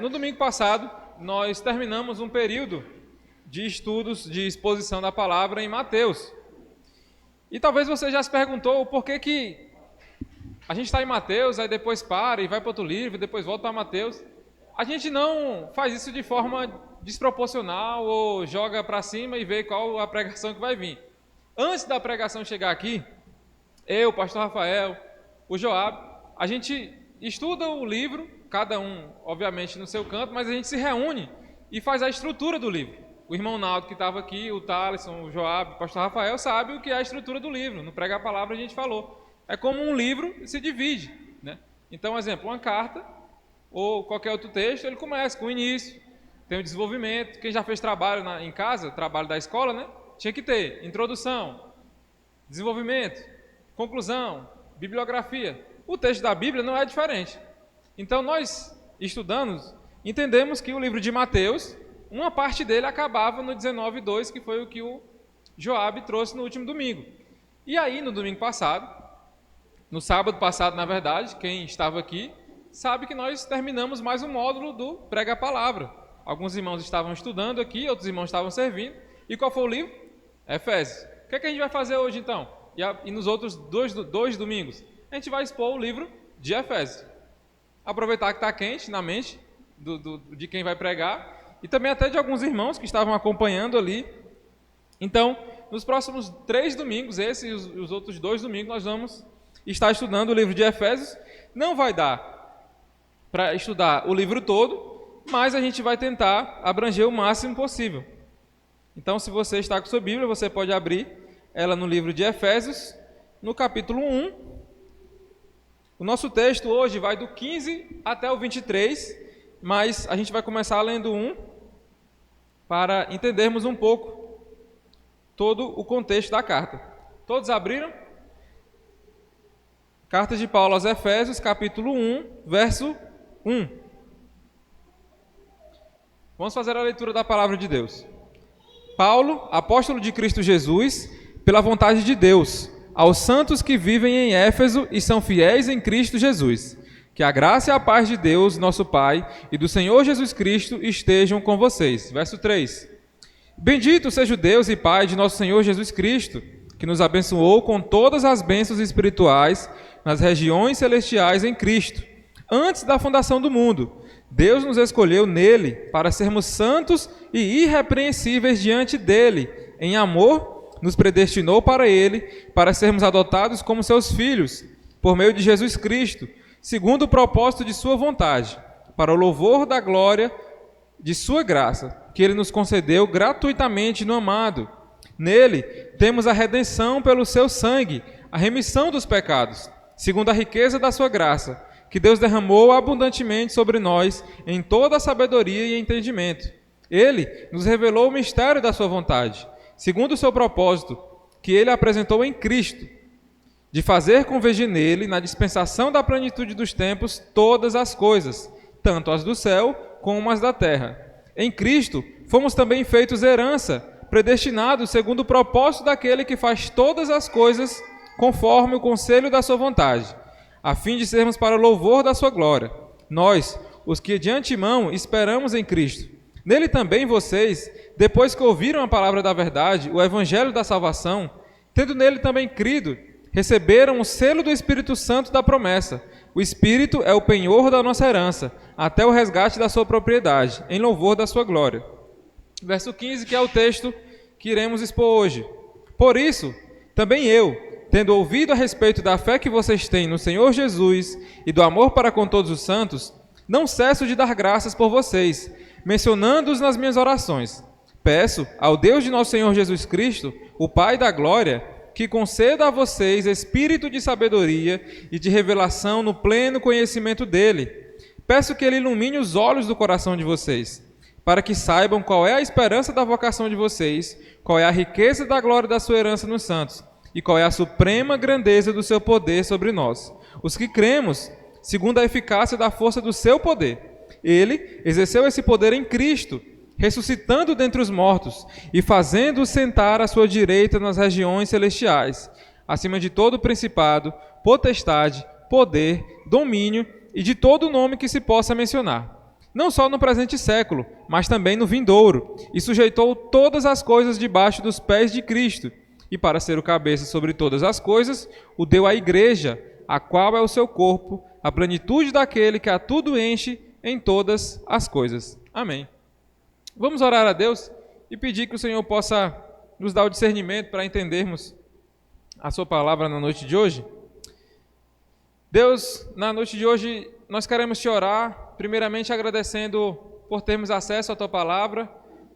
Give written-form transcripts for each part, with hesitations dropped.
No domingo passado, nós terminamos um período de estudos de exposição da palavra em Mateus. E talvez você já se perguntou por que a gente está em Mateus, aí depois para e vai para outro livro, depois volta para Mateus. A gente não faz isso de forma desproporcional ou joga para cima e vê qual a pregação que vai vir. Antes da pregação chegar aqui, eu, o pastor Rafael, o Joab, a gente estuda o livro, cada um, obviamente, no seu canto, mas a gente se reúne e faz a estrutura do livro. O irmão Naldo, que estava aqui, o Thaleson, o Joab, o pastor Rafael, sabe o que é a estrutura do livro. No Prega a Palavra a gente falou. É como um livro se divide, né? Então, exemplo, uma carta ou qualquer outro texto, ele começa com o início, tem o desenvolvimento. Quem já fez trabalho em casa, trabalho da escola, né? Tinha que ter introdução, desenvolvimento, conclusão, bibliografia. O texto da Bíblia não é diferente. Então, nós estudamos, entendemos que o livro de Mateus, uma parte dele acabava no 19:2, que foi o que o Joab trouxe no último domingo. E aí, no domingo passado, no sábado passado, na verdade, quem estava aqui sabe que nós terminamos mais um módulo do Prega a Palavra. Alguns irmãos estavam estudando aqui, outros irmãos estavam servindo. E qual foi o livro? Efésios. O que é que a gente vai fazer hoje, então? E nos outros dois domingos? A gente vai expor o livro de Efésios. Aproveitar que está quente na mente de quem vai pregar e também até de alguns irmãos que estavam acompanhando ali. Então, nos próximos 3 domingos, esse e os outros 2 domingos, nós vamos estar estudando o livro de Efésios. Não vai dar para estudar o livro todo, mas a gente vai tentar abranger o máximo possível. Então, se você está com sua Bíblia, você pode abrir ela no livro de Efésios, no capítulo 1. O nosso texto hoje vai do 15 até o 23, mas a gente vai começar lendo 1 para entendermos um pouco todo o contexto da carta. Todos abriram? Carta de Paulo aos Efésios, capítulo 1, verso 1. Vamos fazer a leitura da palavra de Deus. Paulo, apóstolo de Cristo Jesus, pela vontade de Deus, aos santos que vivem em Éfeso e são fiéis em Cristo Jesus. Que a graça e a paz de Deus, nosso Pai, e do Senhor Jesus Cristo estejam com vocês. Verso 3. Bendito seja o Deus e Pai de nosso Senhor Jesus Cristo, que nos abençoou com todas as bênçãos espirituais nas regiões celestiais em Cristo. Antes da fundação do mundo, Deus nos escolheu nele para sermos santos e irrepreensíveis diante dele. Em amor, nos predestinou para ele, para sermos adotados como seus filhos, por meio de Jesus Cristo, segundo o propósito de sua vontade, para o louvor da glória de sua graça, que ele nos concedeu gratuitamente no amado. Nele temos a redenção pelo seu sangue, a remissão dos pecados, segundo a riqueza da sua graça, que Deus derramou abundantemente sobre nós em toda a sabedoria e entendimento. Ele nos revelou o mistério da sua vontade, segundo o seu propósito, que ele apresentou em Cristo, de fazer convergir nele, na dispensação da plenitude dos tempos, todas as coisas, tanto as do céu como as da terra. Em Cristo fomos também feitos herança, predestinados segundo o propósito daquele que faz todas as coisas conforme o conselho da sua vontade, a fim de sermos para o louvor da sua glória. Nós, os que de antemão esperamos em Cristo. Nele também vocês, depois que ouviram a palavra da verdade, o evangelho da salvação, tendo nele também crido, receberam o selo do Espírito Santo da promessa. O Espírito é o penhor da nossa herança, até o resgate da sua propriedade, em louvor da sua glória. Verso 15, que é o texto que iremos expor hoje. Por isso, também eu, tendo ouvido a respeito da fé que vocês têm no Senhor Jesus e do amor para com todos os santos, não cesso de dar graças por vocês, mencionando-os nas minhas orações. Peço ao Deus de nosso Senhor Jesus Cristo, o Pai da glória, que conceda a vocês espírito de sabedoria e de revelação no pleno conhecimento dele. Peço que ele ilumine os olhos do coração de vocês, para que saibam qual é a esperança da vocação de vocês, qual é a riqueza da glória da sua herança nos santos, e qual é a suprema grandeza do seu poder sobre nós, os que cremos, segundo a eficácia da força do seu poder. Ele exerceu esse poder em Cristo, ressuscitando dentre os mortos e fazendo-o sentar à sua direita nas regiões celestiais, acima de todo principado, potestade, poder, domínio e de todo nome que se possa mencionar, não só no presente século, mas também no vindouro, e sujeitou todas as coisas debaixo dos pés de Cristo, e para ser o cabeça sobre todas as coisas, o deu à igreja, a qual é o seu corpo, a plenitude daquele que a tudo enche em todas as coisas. Amém. Vamos orar a Deus e pedir que o Senhor possa nos dar o discernimento para entendermos a sua palavra na noite de hoje. Deus, na noite de hoje, nós queremos te orar, primeiramente agradecendo por termos acesso à tua palavra,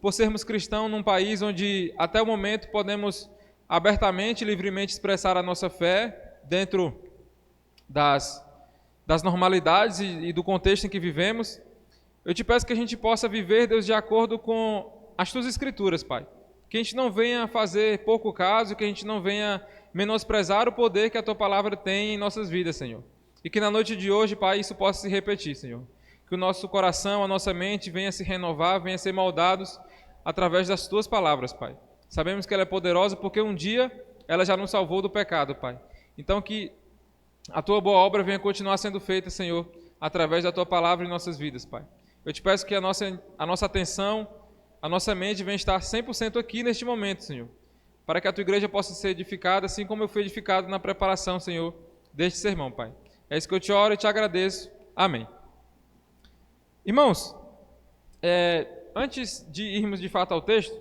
por sermos cristãos num país onde até o momento podemos abertamente e livremente expressar a nossa fé dentro das normalidades e do contexto em que vivemos. Eu te peço que a gente possa viver, Deus, de acordo com as tuas escrituras, Pai. Que a gente não venha fazer pouco caso, que a gente não venha menosprezar o poder que a tua palavra tem em nossas vidas, Senhor. E que na noite de hoje, Pai, isso possa se repetir, Senhor. Que o nosso coração, a nossa mente venha se renovar, venha ser moldados através das tuas palavras, Pai. Sabemos que ela é poderosa porque um dia ela já nos salvou do pecado, Pai. Então que a tua boa obra venha continuar sendo feita, Senhor, através da tua palavra em nossas vidas, Pai. Eu te peço que a nossa atenção, a nossa mente venha estar 100% aqui neste momento, Senhor, para que a tua igreja possa ser edificada, assim como eu fui edificado na preparação, Senhor, deste sermão, Pai. É isso que eu te oro e te agradeço. Amém. Irmãos, antes de irmos de fato ao texto,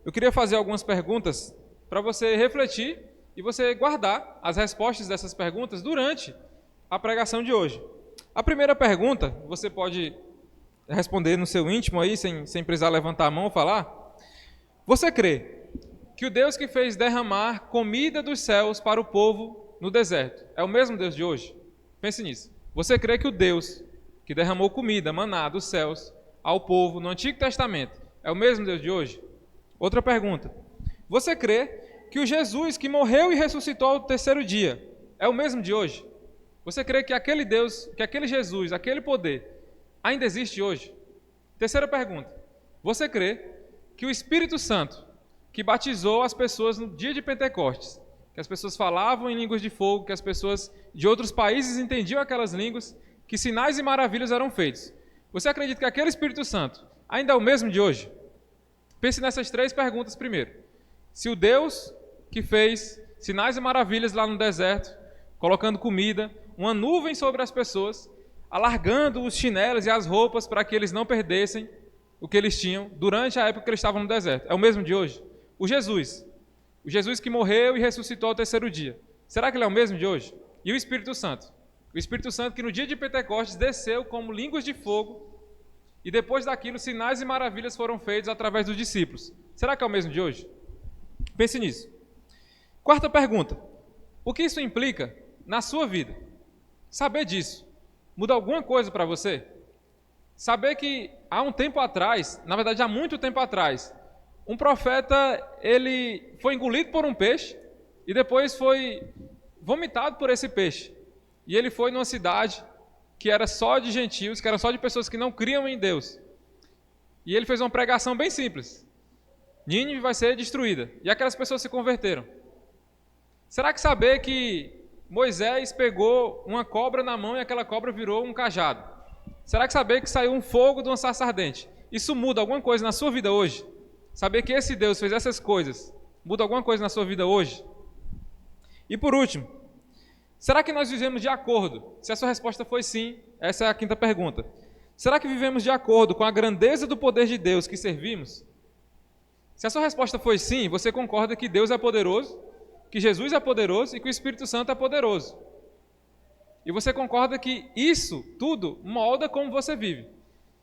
eu queria fazer algumas perguntas para você refletir e você guardar as respostas dessas perguntas durante a pregação de hoje. A primeira pergunta, você pode responder no seu íntimo aí, sem precisar levantar a mão ou falar. Você crê que o Deus que fez derramar comida dos céus para o povo no deserto é o mesmo Deus de hoje? Pense nisso. Você crê que o Deus que derramou comida, maná dos céus ao povo no Antigo Testamento é o mesmo Deus de hoje? Outra pergunta. Você crê que o Jesus que morreu e ressuscitou ao terceiro dia é o mesmo de hoje? Você crê que aquele Deus, que aquele Jesus, aquele poder ainda existe hoje? Terceira pergunta. Você crê que o Espírito Santo, que batizou as pessoas no dia de Pentecostes, que as pessoas falavam em línguas de fogo, que as pessoas de outros países entendiam aquelas línguas, que sinais e maravilhas eram feitos, você acredita que aquele Espírito Santo ainda é o mesmo de hoje? Pense nessas três perguntas primeiro. Se o Deus que fez sinais e maravilhas lá no deserto, colocando comida, uma nuvem sobre as pessoas, alargando os chinelos e as roupas para que eles não perdessem o que eles tinham durante a época que eles estavam no deserto, é o mesmo de hoje? O Jesus que morreu e ressuscitou ao terceiro dia, será que ele é o mesmo de hoje? E o Espírito Santo? O Espírito Santo que no dia de Pentecostes desceu como línguas de fogo e depois daquilo sinais e maravilhas foram feitos através dos discípulos. Será que é o mesmo de hoje? Pense nisso. Quarta pergunta. O que isso implica na sua vida? Saber disso muda alguma coisa para você? Saber que há um tempo atrás, na verdade há muito tempo atrás, um profeta, ele foi engolido por um peixe e depois foi vomitado por esse peixe. E ele foi numa cidade que era só de gentios, que era só de pessoas que não criam em Deus. E ele fez uma pregação bem simples. Nínive vai ser destruída. E aquelas pessoas se converteram. Será que saber que Moisés pegou uma cobra na mão e aquela cobra virou um cajado? Será que saber que saiu um fogo de uma sarça ardente? Isso muda alguma coisa na sua vida hoje? Saber que esse Deus fez essas coisas, muda alguma coisa na sua vida hoje? E por último, será que nós vivemos de acordo? Se a sua resposta foi sim, essa é a quinta pergunta. Será que vivemos de acordo com a grandeza do poder de Deus que servimos? Se a sua resposta foi sim, você concorda que Deus é poderoso, que Jesus é poderoso e que o Espírito Santo é poderoso. E você concorda que isso tudo molda como você vive.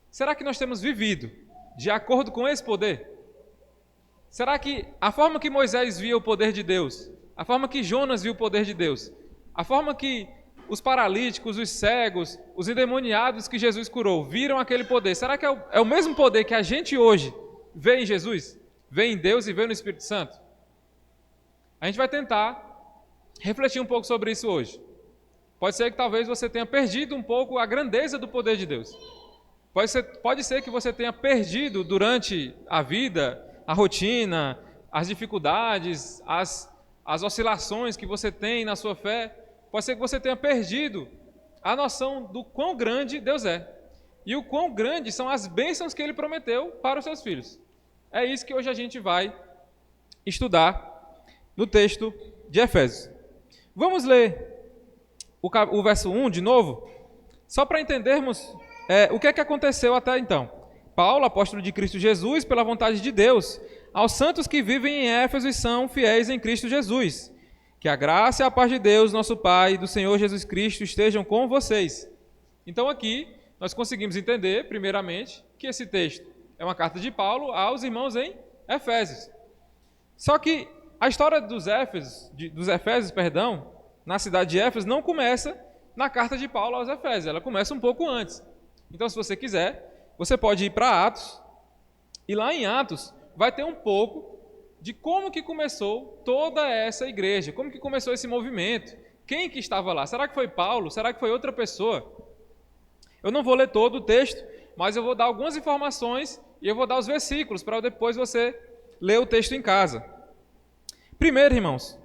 Será que nós temos vivido de acordo com esse poder? Será que a forma que Moisés via o poder de Deus, a forma que Jonas viu o poder de Deus, a forma que os paralíticos, os cegos, os endemoniados que Jesus curou viram aquele poder, será que é o mesmo poder que a gente hoje vê em Jesus, vê em Deus e vê no Espírito Santo? A gente vai tentar refletir um pouco sobre isso hoje. Pode ser que talvez você tenha perdido um pouco a grandeza do poder de Deus. Pode ser que você tenha perdido durante a vida, a rotina, as dificuldades, as oscilações que você tem na sua fé. Pode ser que você tenha perdido a noção do quão grande Deus é. e o quão grandes são as bênçãos que ele prometeu para os seus filhos. É isso que hoje a gente vai estudar no texto de Efésios. Vamos ler o verso 1 de novo, só para entendermos o que é que aconteceu até então. Paulo, apóstolo de Cristo Jesus, pela vontade de Deus, aos santos que vivem em Éfeso e são fiéis em Cristo Jesus. Que a graça e a paz de Deus, nosso Pai, e do Senhor Jesus Cristo estejam com vocês. Então aqui nós conseguimos entender, primeiramente, que esse texto é uma carta de Paulo aos irmãos em Efésios. Só que a história dos Efésios, na cidade de Éfeso, não começa na carta de Paulo aos Efésios, ela começa um pouco antes. Então, se você quiser, você pode ir para Atos, e lá em Atos vai ter um pouco de como que começou toda essa igreja, como que começou esse movimento, quem que estava lá, será que foi Paulo, será que foi outra pessoa? Eu não vou ler todo o texto, mas eu vou dar algumas informações e eu vou dar os versículos para depois você ler o texto em casa. Primeiro, irmãos,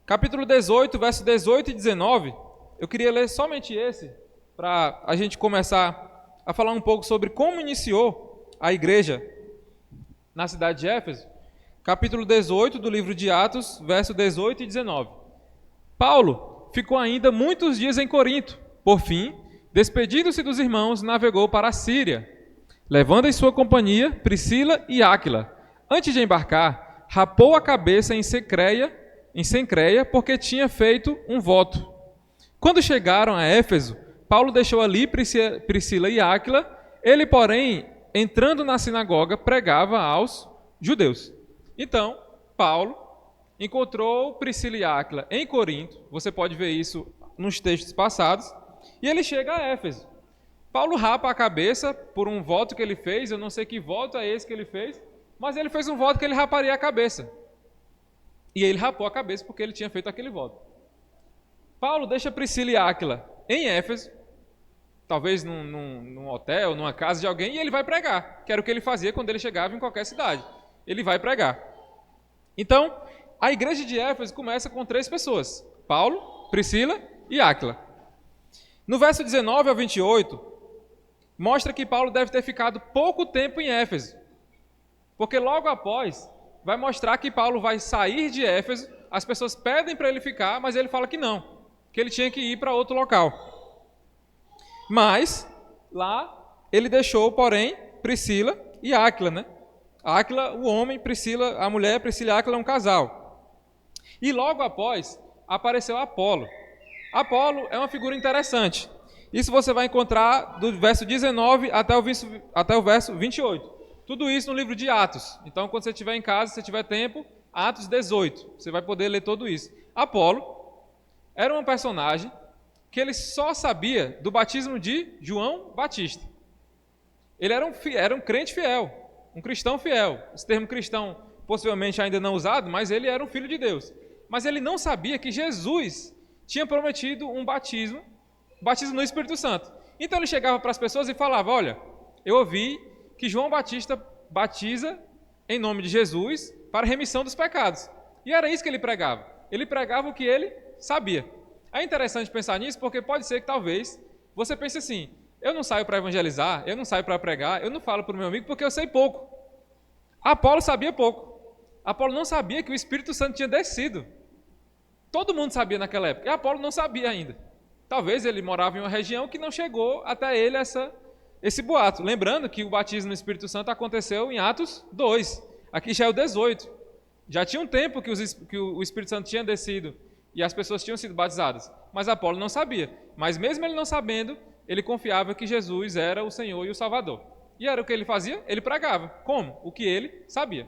capítulo 18, verso 18 e 19, eu queria ler somente esse, para a gente começar a falar um pouco sobre como iniciou a igreja na cidade de Éfeso. Capítulo 18 do livro de Atos, verso 18 e 19. Paulo ficou ainda muitos dias em Corinto. Por fim, despedindo-se dos irmãos, navegou para a Síria, levando em sua companhia Priscila e Áquila. Antes de embarcar, rapou a cabeça em Cencreia, porque tinha feito um voto. Quando chegaram a Éfeso, Paulo deixou ali Priscila e Áquila. Ele, porém, entrando na sinagoga, pregava aos judeus. Então, Paulo encontrou Priscila e Áquila em Corinto. Você pode ver isso nos textos passados. E ele chega a Éfeso. Paulo rapa a cabeça por um voto que ele fez. Eu não sei que voto é esse que ele fez, mas ele fez um voto que ele raparia a cabeça. E ele rapou a cabeça porque ele tinha feito aquele voto. Paulo deixa Priscila e Áquila em Éfeso, talvez num hotel, numa casa de alguém, e ele vai pregar, que era o que ele fazia quando ele chegava em qualquer cidade. Ele vai pregar. Então, a igreja de Éfeso começa com 3 pessoas: Paulo, Priscila e Áquila. No verso 19 ao 28, mostra que Paulo deve ter ficado pouco tempo em Éfeso, porque logo após vai mostrar que Paulo vai sair de Éfeso. As pessoas pedem para ele ficar, mas ele fala que não, que ele tinha que ir para outro local. Mas lá ele deixou, porém, Priscila e Áquila, né? Áquila, o homem, Priscila, a mulher, Priscila e Áquila é um casal. E logo após apareceu Apolo. Apolo é uma figura interessante. Isso você vai encontrar do verso 19 até o verso 28. Tudo isso no livro de Atos. Então, quando você estiver em casa, se tiver tempo, Atos 18. Você vai poder ler tudo isso. Apolo era um personagem que ele só sabia do batismo de João Batista. Ele era um crente fiel, um cristão fiel. Esse termo cristão possivelmente ainda não usado, mas ele era um filho de Deus. Mas ele não sabia que Jesus tinha prometido um batismo no Espírito Santo. Então ele chegava para as pessoas e falava: olha, eu ouvi que João Batista batiza em nome de Jesus para a remissão dos pecados. E era isso que ele pregava. Ele pregava o que ele sabia. É interessante pensar nisso, porque pode ser que talvez você pense assim: eu não saio para evangelizar, eu não saio para pregar, eu não falo para o meu amigo porque eu sei pouco. Apolo sabia pouco. Apolo não sabia que o Espírito Santo tinha descido. Todo mundo sabia naquela época, e Apolo não sabia ainda. Talvez ele morava em uma região que não chegou até ele esse boato. Lembrando que o batismo no Espírito Santo aconteceu em Atos 2. Aqui já é o 18. Já tinha um tempo que o Espírito Santo tinha descido e as pessoas tinham sido batizadas. Mas Apolo não sabia. Mas mesmo ele não sabendo, ele confiava que Jesus era o Senhor e o Salvador. E era o que ele fazia? Ele pregava. Como? O que ele sabia.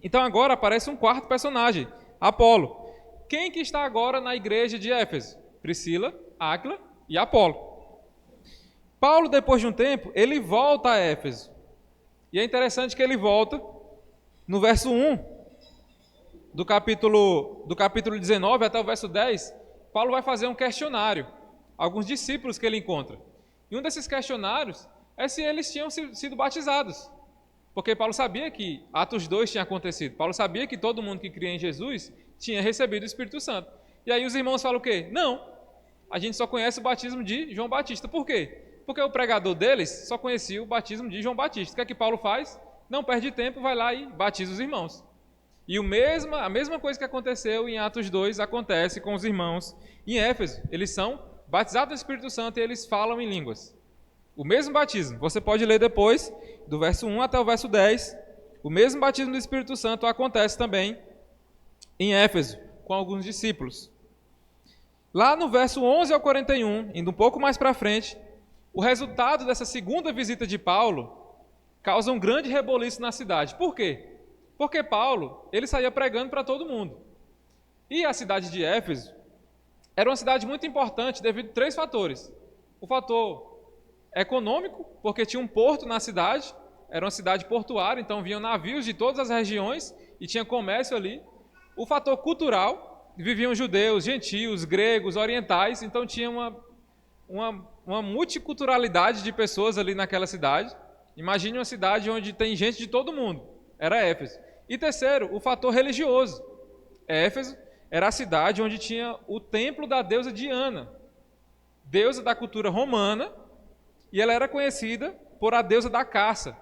Então agora aparece um quarto personagem, Apolo. Quem que está agora na igreja de Éfeso? Priscila, Áquila e Apolo. Paulo, depois de um tempo, ele volta a Éfeso. E é interessante que ele volta no verso 1 do capítulo 19 até o verso 10. Paulo vai fazer um questionário a alguns discípulos que ele encontra. E um desses questionários é se eles tinham sido batizados. Porque Paulo sabia que Atos 2 tinha acontecido. Paulo sabia que todo mundo que cria em Jesus tinha recebido o Espírito Santo. E aí os irmãos falam o quê? Não, a gente só conhece o batismo de João Batista. Por quê? Porque o pregador deles só conhecia o batismo de João Batista. O que é que Paulo faz? Não perde tempo, vai lá e batiza os irmãos. E a mesma coisa que aconteceu em Atos 2 acontece com os irmãos em Éfeso. Eles são batizados no Espírito Santo e eles falam em línguas. O mesmo batismo. Você pode ler depois, do verso 1 até o verso 10. O mesmo batismo do Espírito Santo acontece também em Éfeso, com alguns discípulos. Lá no verso 11 ao 41, indo um pouco mais para frente, o resultado dessa segunda visita de Paulo causa um grande reboliço na cidade. Por quê? Porque Paulo, ele saía pregando para todo mundo. E a cidade de Éfeso era uma cidade muito importante devido a 3 fatores. O fator econômico, porque tinha um porto na cidade, era uma cidade portuária, então vinham navios de todas as regiões e tinha comércio ali. O fator cultural, viviam judeus, gentios, gregos, orientais, então tinha uma multiculturalidade de pessoas ali naquela cidade. Imagine uma cidade onde tem gente de todo mundo, era Éfeso. E terceiro, o fator religioso. Éfeso era a cidade onde tinha o templo da deusa Diana, deusa da cultura romana, e ela era conhecida por a deusa da caça.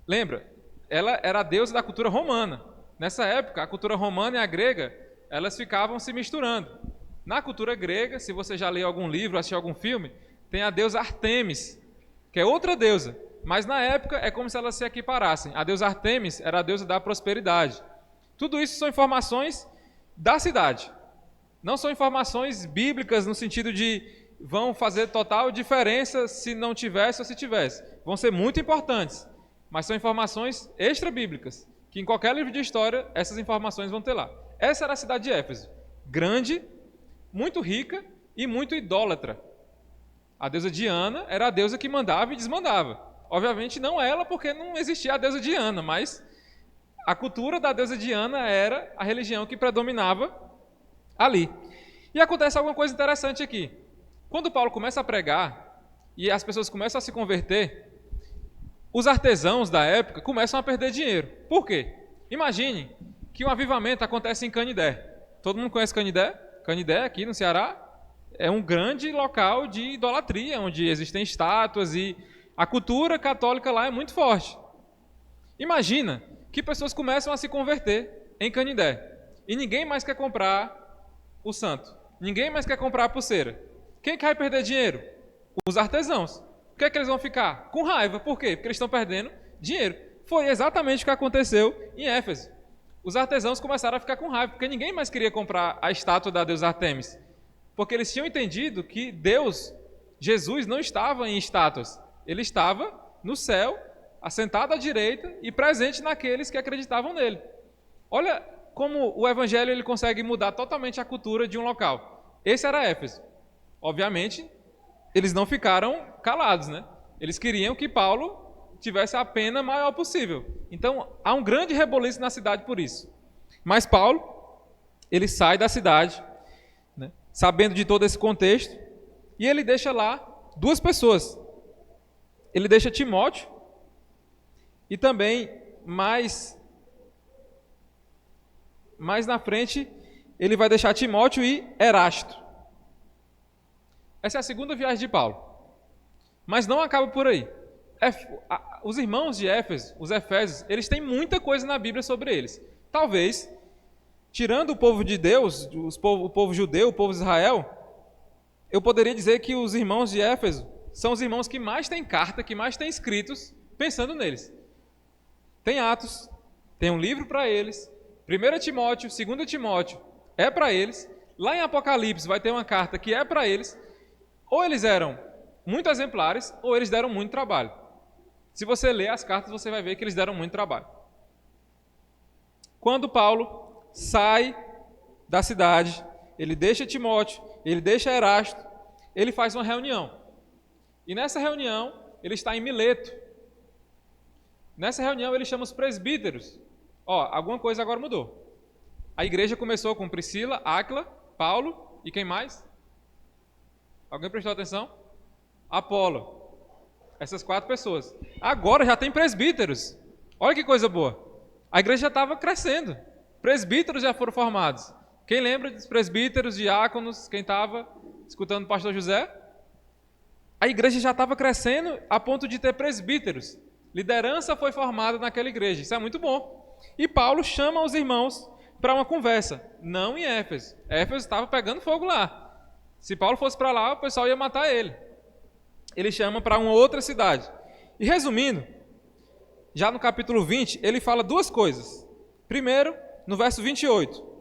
Lembra? Ela era a deusa da cultura romana. Nessa época, a cultura romana e a grega, elas ficavam se misturando. Na cultura grega, se você já leu algum livro, assistiu algum filme, tem a deusa Artemis, que é outra deusa. Mas na época é como se elas se equiparassem. A deusa Artemis era a deusa da prosperidade. Tudo isso são informações da cidade. Não são informações bíblicas no sentido de vão fazer total diferença se não tivesse ou se tivesse. Vão ser muito importantes, mas são informações extra-bíblicas, que em qualquer livro de história essas informações vão ter lá. Essa era a cidade de Éfeso. Grande, muito rica e muito idólatra. A deusa Diana era a deusa que mandava e desmandava. Obviamente não ela, porque não existia a deusa Diana, mas a cultura da deusa Diana era a religião que predominava ali. E acontece alguma coisa interessante aqui. Quando Paulo começa a pregar e as pessoas começam a se converter, os artesãos da época começam a perder dinheiro. Por quê? Imagine que um avivamento acontece em Canidé. Todo mundo conhece Canidé? Canidé, aqui no Ceará, é um grande local de idolatria, onde existem estátuas e a cultura católica lá é muito forte. Imagina que pessoas começam a se converter em Canidé e ninguém mais quer comprar o santo. Ninguém mais quer comprar a pulseira. Quem que vai perder dinheiro? Os artesãos. O que é que eles vão ficar? Com raiva. Por quê? Porque eles estão perdendo dinheiro. Foi exatamente o que aconteceu em Éfeso. Os artesãos começaram a ficar com raiva, porque ninguém mais queria comprar a estátua da deusa Artemis. Porque eles tinham entendido que Deus, Jesus, não estava em estátuas. Ele estava no céu, assentado à direita e presente naqueles que acreditavam nele. Olha como o evangelho ele consegue mudar totalmente a cultura de um local. Esse era Éfeso. Obviamente, eles não ficaram calados, né? Eles queriam que Paulo tivesse a pena maior possível. Então, há um grande reboliço na cidade por isso. Mas Paulo, ele sai da cidade, né, sabendo de todo esse contexto, e ele deixa lá 2 pessoas. Ele deixa Timóteo e também mais na frente ele vai deixar Timóteo e Erasto. Essa é a segunda viagem de Paulo. Mas não acaba por aí. Os irmãos de Éfeso, os efésios, eles têm muita coisa na Bíblia sobre eles. Talvez, tirando o povo de Deus, o povo judeu, o povo de Israel, eu poderia dizer que os irmãos de Éfeso são os irmãos que mais têm carta, que mais têm escritos, pensando neles. Tem Atos, tem um livro para eles, 1 Timóteo, 2 Timóteo é para eles, lá em Apocalipse vai ter uma carta que é para eles. Ou eles eram muito exemplares, ou eles deram muito trabalho. Se você ler as cartas, você vai ver que eles deram muito trabalho. Quando Paulo sai da cidade, ele deixa Timóteo, ele deixa Erasto, ele faz uma reunião. E nessa reunião, ele está em Mileto. Nessa reunião, ele chama os presbíteros. Alguma coisa agora mudou. A igreja começou com Priscila, Áquila, Paulo e quem mais? Alguém prestou atenção? Apolo. Essas 4 pessoas. Agora já tem presbíteros. Olha que coisa boa. A igreja já estava crescendo. Presbíteros já foram formados. Quem lembra dos presbíteros, diáconos, quem estava escutando o pastor José? a igreja já estava crescendo a ponto de ter presbíteros. Liderança foi formada naquela igreja. Isso é muito bom. E Paulo chama os irmãos para uma conversa. Não em Éfeso. Éfeso estava pegando fogo lá. Se Paulo fosse para lá, o pessoal ia matar ele. Ele chama para uma outra cidade. E resumindo, já no capítulo 20, ele fala duas coisas. Primeiro, no verso 28.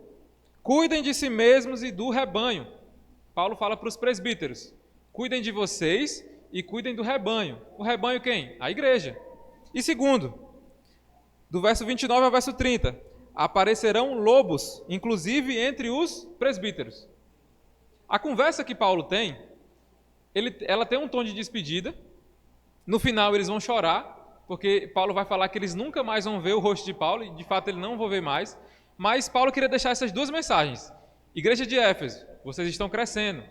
Cuidem de si mesmos e do rebanho. Paulo fala para os presbíteros. Cuidem de vocês e cuidem do rebanho. O rebanho quem? A igreja. E segundo, do verso 29 ao verso 30, aparecerão lobos, inclusive entre os presbíteros. A conversa que Paulo tem, ela tem um tom de despedida. No final eles vão chorar, porque Paulo vai falar que eles nunca mais vão ver o rosto de Paulo, e de fato ele não vão ver mais. Mas Paulo queria deixar essas duas mensagens. Igreja de Éfeso, vocês estão crescendo.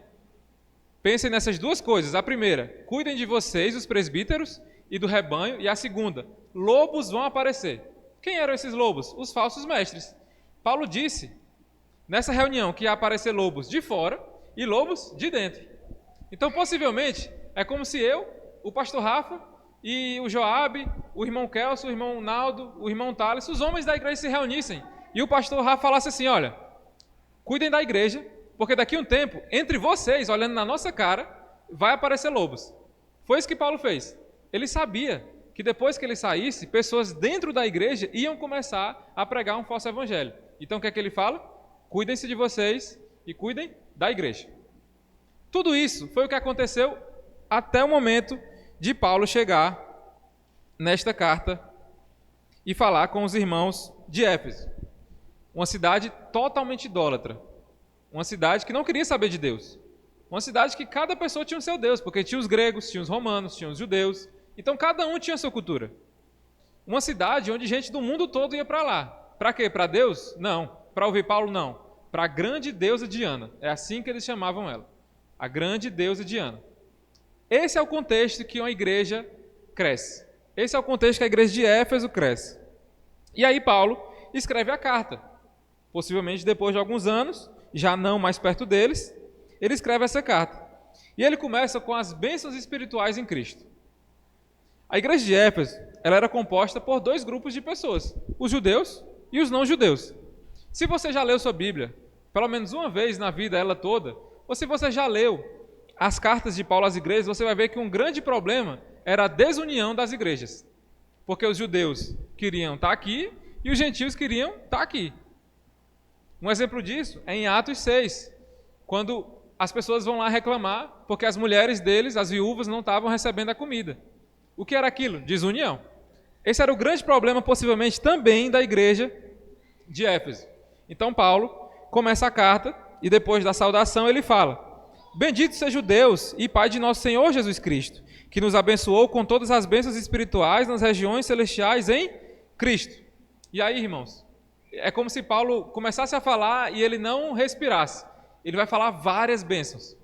Pensem nessas duas coisas. A primeira, cuidem de vocês, os presbíteros, e do rebanho. E a segunda, lobos vão aparecer. Quem eram esses lobos? Os falsos mestres. Paulo disse nessa reunião que ia aparecer lobos de fora e lobos de dentro. Então, possivelmente, é como se eu, o pastor Rafa e o Joabe, o irmão Kelso, o irmão Naldo, o irmão Thales, os homens da igreja se reunissem e o pastor Rafa falasse assim: olha, cuidem da igreja, porque daqui a um tempo, entre vocês, olhando na nossa cara, vai aparecer lobos. Foi isso que Paulo fez. Ele sabia que depois que ele saísse, pessoas dentro da igreja iam começar a pregar um falso evangelho. Então o que é que ele fala? Cuidem-se de vocês e cuidem da igreja. Tudo isso foi o que aconteceu até o momento de Paulo chegar nesta carta e falar com os irmãos de Éfeso. Uma cidade totalmente idólatra. Uma cidade que não queria saber de Deus. Uma cidade que cada pessoa tinha o seu Deus, porque tinha os gregos, tinha os romanos, tinha os judeus. Então cada um tinha a sua cultura. Uma cidade onde gente do mundo todo ia para lá. Para quê? Para Deus? Não. Para ouvir Paulo? Não. Para a grande deusa Diana. É assim que eles chamavam ela. A grande deusa Diana. Esse é o contexto que uma igreja cresce. Esse é o contexto que a igreja de Éfeso cresce. E aí Paulo escreve a carta. Possivelmente depois de alguns anos, já não mais perto deles, ele escreve essa carta. E ele começa com as bênçãos espirituais em Cristo. A igreja de Éfeso, ela era composta por dois grupos de pessoas, os judeus e os não-judeus. Se você já leu sua Bíblia, pelo menos uma vez na vida, ela toda, ou se você já leu as cartas de Paulo às igrejas, você vai ver que um grande problema era a desunião das igrejas. Porque os judeus queriam estar aqui e os gentios queriam estar aqui. Um exemplo disso é em Atos 6, quando as pessoas vão lá reclamar porque as mulheres deles, as viúvas, não estavam recebendo a comida. O que era aquilo? Desunião. Esse era o grande problema, possivelmente, também da igreja de Éfeso. Então Paulo começa a carta e depois da saudação ele fala: bendito seja o Deus e Pai de nosso Senhor Jesus Cristo, que nos abençoou com todas as bênçãos espirituais nas regiões celestiais em Cristo. E aí, irmãos, é como se Paulo começasse a falar e ele não respirasse. Ele vai falar várias bênçãos.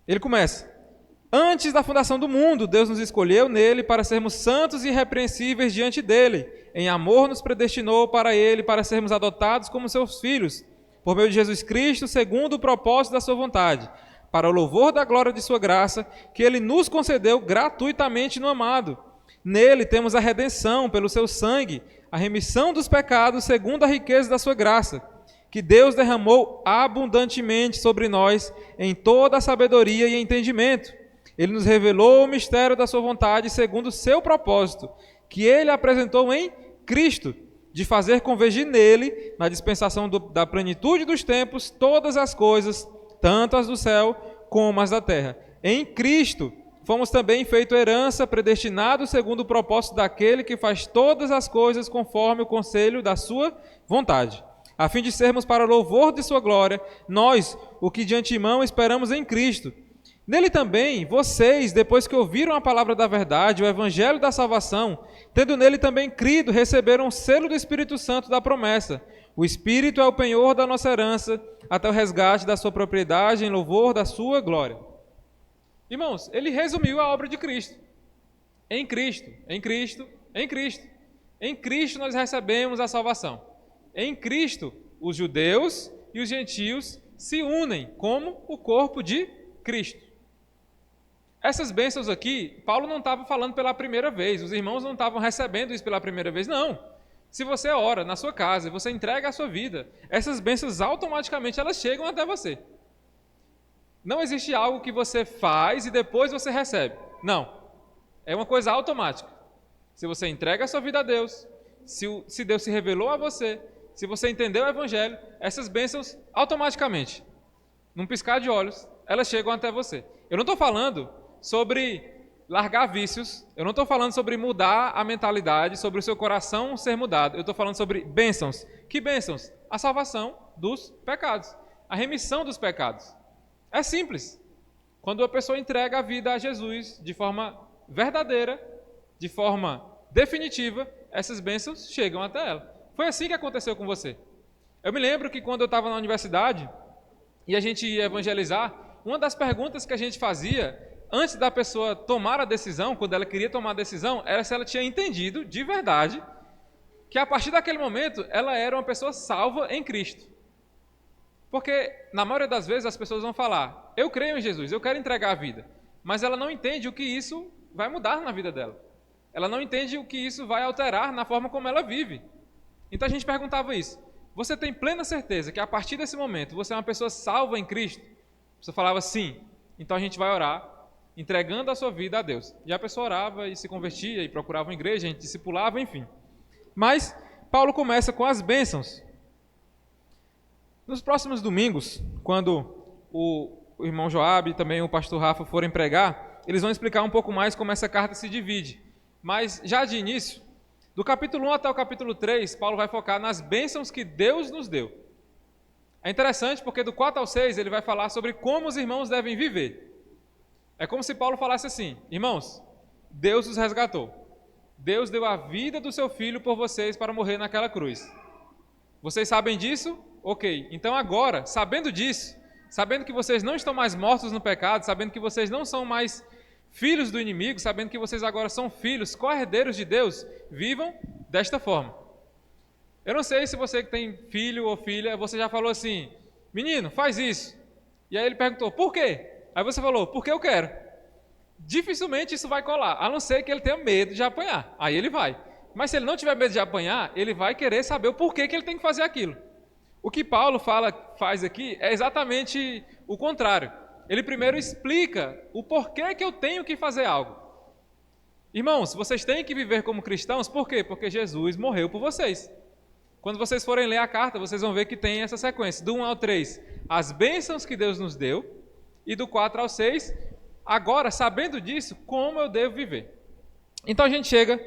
Ele começa: antes da fundação do mundo, Deus nos escolheu nele para sermos santos e irrepreensíveis diante dele. Em amor nos predestinou para ele, para sermos adotados como seus filhos, por meio de Jesus Cristo, segundo o propósito da sua vontade, para o louvor da glória de sua graça, que ele nos concedeu gratuitamente no amado. Nele temos a redenção pelo seu sangue, a remissão dos pecados segundo a riqueza da sua graça, que Deus derramou abundantemente sobre nós em toda a sabedoria e entendimento. Ele nos revelou o mistério da sua vontade segundo o seu propósito, que ele apresentou em Cristo, de fazer convergir nele, na dispensação da plenitude dos tempos, todas as coisas, tanto as do céu como as da terra. Em Cristo fomos também feito herança, predestinados segundo o propósito daquele que faz todas as coisas conforme o conselho da sua vontade, a fim de sermos para o louvor de sua glória, nós, o que de antemão esperamos em Cristo. Nele também, vocês, depois que ouviram a palavra da verdade, o evangelho da salvação, tendo nele também crido, receberam o selo do Espírito Santo da promessa. O Espírito é o penhor da nossa herança, até o resgate da sua propriedade, em louvor da sua glória. Irmãos, ele resumiu a obra de Cristo. Em Cristo, em Cristo, em Cristo. Em Cristo nós recebemos a salvação. Em Cristo, os judeus e os gentios se unem como o corpo de Cristo. Essas bênçãos aqui, Paulo não estava falando pela primeira vez, os irmãos não estavam recebendo isso pela primeira vez, não. Se você ora na sua casa e você entrega a sua vida, essas bênçãos automaticamente elas chegam até você. Não existe algo que você faz e depois você recebe. Não. É uma coisa automática. Se você entrega a sua vida a Deus, se Deus se revelou a você, se você entendeu o Evangelho, essas bênçãos automaticamente, num piscar de olhos, elas chegam até você. Eu não estou falando sobre largar vícios, eu não estou falando sobre mudar a mentalidade, sobre o seu coração ser mudado, eu estou falando sobre bênçãos. Que bênçãos? A salvação dos pecados, a remissão dos pecados. É simples. Quando a pessoa entrega a vida a Jesus de forma verdadeira, de forma definitiva, essas bênçãos chegam até ela. Foi assim que aconteceu com você. Eu me lembro que quando eu estava na universidade e a gente ia evangelizar, uma das perguntas que a gente fazia antes da pessoa tomar a decisão, quando ela queria tomar a decisão, era se ela tinha entendido de verdade que a partir daquele momento ela era uma pessoa salva em Cristo. Porque na maioria das vezes as pessoas vão falar, eu creio em Jesus, eu quero entregar a vida, mas ela não entende o que isso vai mudar na vida dela. Ela não entende o que isso vai alterar na forma como ela vive. Então a gente perguntava isso, você tem plena certeza que a partir desse momento você é uma pessoa salva em Cristo? A pessoa falava sim, então a gente vai orar, entregando a sua vida a Deus. E a pessoa orava e se convertia e procurava uma igreja, a gente discipulava, enfim. Mas Paulo começa com as bênçãos. Nos próximos domingos, quando o irmão Joabe e também o pastor Rafa forem pregar, eles vão explicar um pouco mais como essa carta se divide. Mas já de início, do capítulo 1 até o capítulo 3, Paulo vai focar nas bênçãos que Deus nos deu. É interessante porque do 4 ao 6 ele vai falar sobre como os irmãos devem viver. É como se Paulo falasse assim, irmãos, Deus os resgatou. Deus deu a vida do seu filho por vocês para morrer naquela cruz. Vocês sabem disso? Ok. Então agora, sabendo disso, sabendo que vocês não estão mais mortos no pecado, sabendo que vocês não são mais filhos do inimigo, sabendo que vocês agora são filhos, co-herdeiros de Deus, vivam desta forma. Eu não sei se você que tem filho ou filha, você já falou assim, menino, faz isso. E aí ele perguntou, por quê? Aí você falou, porque eu quero. Dificilmente isso vai colar, a não ser que ele tenha medo de apanhar. Aí ele vai. Mas se ele não tiver medo de apanhar, ele vai querer saber o porquê que ele tem que fazer aquilo. O que Paulo faz aqui é exatamente o contrário. Ele primeiro explica o porquê que eu tenho que fazer algo. Irmãos, vocês têm que viver como cristãos, por quê? Porque Jesus morreu por vocês. Quando vocês forem ler a carta, vocês vão ver que tem essa sequência, do 1 ao 3, as bênçãos que Deus nos deu, e do 4 ao 6, agora, sabendo disso, como eu devo viver. Então a gente chega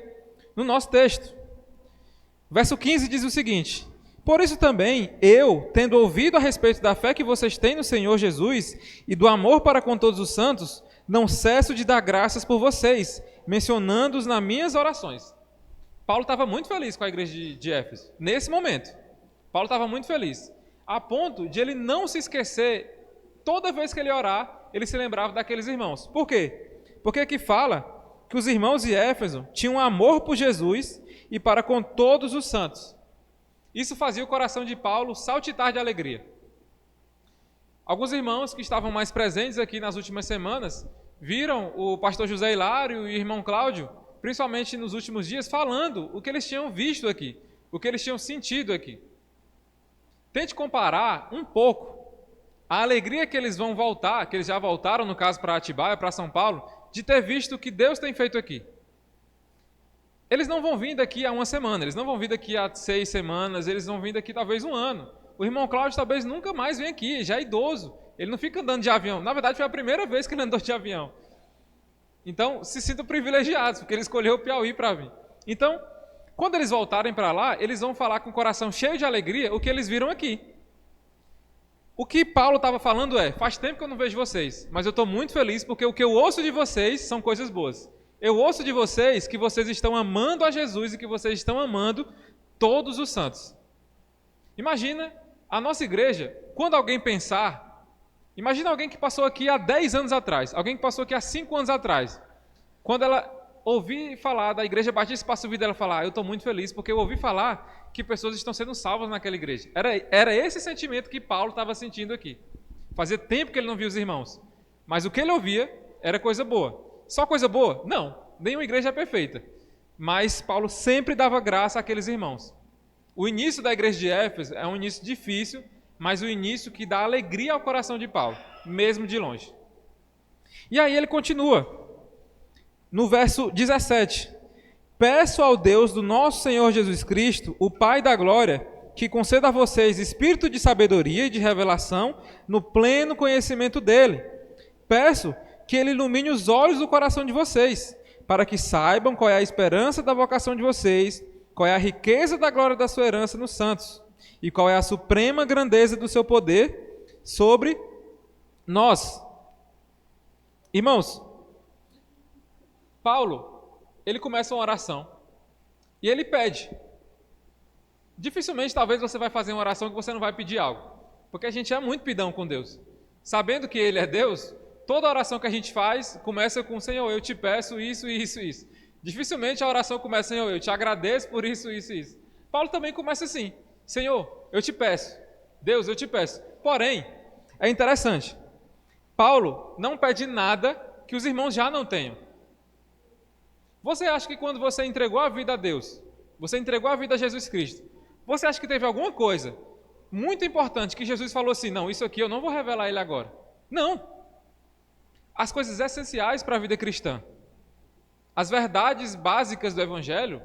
no nosso texto. Verso 15 diz o seguinte, por isso também, eu, tendo ouvido a respeito da fé que vocês têm no Senhor Jesus e do amor para com todos os santos, não cesso de dar graças por vocês, mencionando-os nas minhas orações. Paulo estava muito feliz com a igreja de Éfeso, nesse momento. Paulo estava muito feliz, a ponto de ele não se esquecer, toda vez que ele orar, ele se lembrava daqueles irmãos. Por quê? Porque aqui fala que os irmãos de Éfeso tinham amor por Jesus e para com todos os santos. Isso fazia o coração de Paulo saltitar de alegria. Alguns irmãos que estavam mais presentes aqui nas últimas semanas viram o pastor José Hilário e o irmão Cláudio, principalmente nos últimos dias, falando o que eles tinham visto aqui, o que eles tinham sentido aqui. Tente comparar um pouco a alegria que eles vão voltar, que eles já voltaram, no caso, para Atibaia, para São Paulo, de ter visto o que Deus tem feito aqui. Eles não vão vir daqui a uma semana, eles não vão vir daqui a 6 semanas, eles vão vir daqui talvez um ano. O irmão Cláudio talvez nunca mais venha aqui, já é idoso. Ele não fica andando de avião. Na verdade, foi a primeira vez que ele andou de avião. Então, se sintam privilegiados, porque ele escolheu o Piauí para vir. Então, quando eles voltarem para lá, eles vão falar com o coração cheio de alegria o que eles viram aqui. O que Paulo estava falando é, faz tempo que eu não vejo vocês, mas eu estou muito feliz porque o que eu ouço de vocês são coisas boas. Eu ouço de vocês que vocês estão amando a Jesus e que vocês estão amando todos os santos. Imagina a nossa igreja, quando alguém pensar, imagina alguém que passou aqui há 10 anos atrás, alguém que passou aqui há 5 anos atrás, quando ela ouvir falar da Igreja Batista Passo Vida, ela falar, eu estou muito feliz porque eu ouvi falar que pessoas estão sendo salvas naquela igreja. Era esse sentimento que Paulo estava sentindo aqui. Fazia tempo que ele não via os irmãos, mas o que ele ouvia era coisa boa. Só coisa boa? Não, nenhuma igreja é perfeita. Mas Paulo sempre dava graça àqueles irmãos. O início da igreja de Éfeso é um início difícil, mas o início que dá alegria ao coração de Paulo, mesmo de longe. E aí ele continua, no verso 17. Peço ao Deus do nosso Senhor Jesus Cristo, o Pai da glória, que conceda a vocês espírito de sabedoria e de revelação no pleno conhecimento dele. Peço que ele ilumine os olhos do coração de vocês, para que saibam qual é a esperança da vocação de vocês, qual é a riqueza da glória da sua herança nos santos, e qual é a suprema grandeza do seu poder sobre nós. Irmãos, Paulo, ele começa uma oração e ele pede. Dificilmente, talvez, você vai fazer uma oração que você não vai pedir algo, porque a gente é muito pidão com Deus. Sabendo que Ele é Deus, toda oração que a gente faz começa com: Senhor, eu te peço isso, isso, isso. Dificilmente a oração começa: Senhor, eu te agradeço por isso, isso, isso. Paulo também começa assim: Senhor, eu te peço. Deus, eu te peço. Porém, é interessante, Paulo não pede nada que os irmãos já não tenham. Você acha que quando você entregou a vida a Deus, você entregou a vida a Jesus Cristo, você acha que teve alguma coisa muito importante que Jesus falou assim: não, isso aqui eu não vou revelar a ele agora? Não. As coisas essenciais para a vida cristã, as verdades básicas do Evangelho,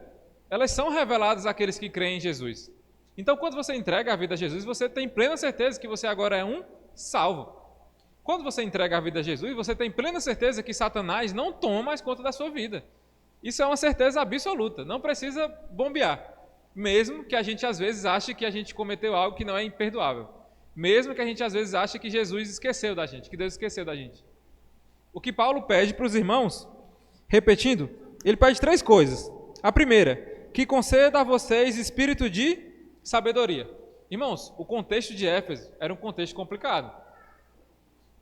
elas são reveladas àqueles que creem em Jesus. Então, quando você entrega a vida a Jesus, você tem plena certeza que você agora é um salvo. Quando você entrega a vida a Jesus, você tem plena certeza que Satanás não toma mais conta da sua vida. Isso é uma certeza absoluta, não precisa bombear. Mesmo que a gente às vezes ache que a gente cometeu algo que não é imperdoável. Mesmo que a gente às vezes ache que Jesus esqueceu da gente, que Deus esqueceu da gente. O que Paulo pede para os irmãos, repetindo, ele pede 3 coisas. A primeira, que conceda a vocês espírito de sabedoria. Irmãos, o contexto de Éfeso era um contexto complicado.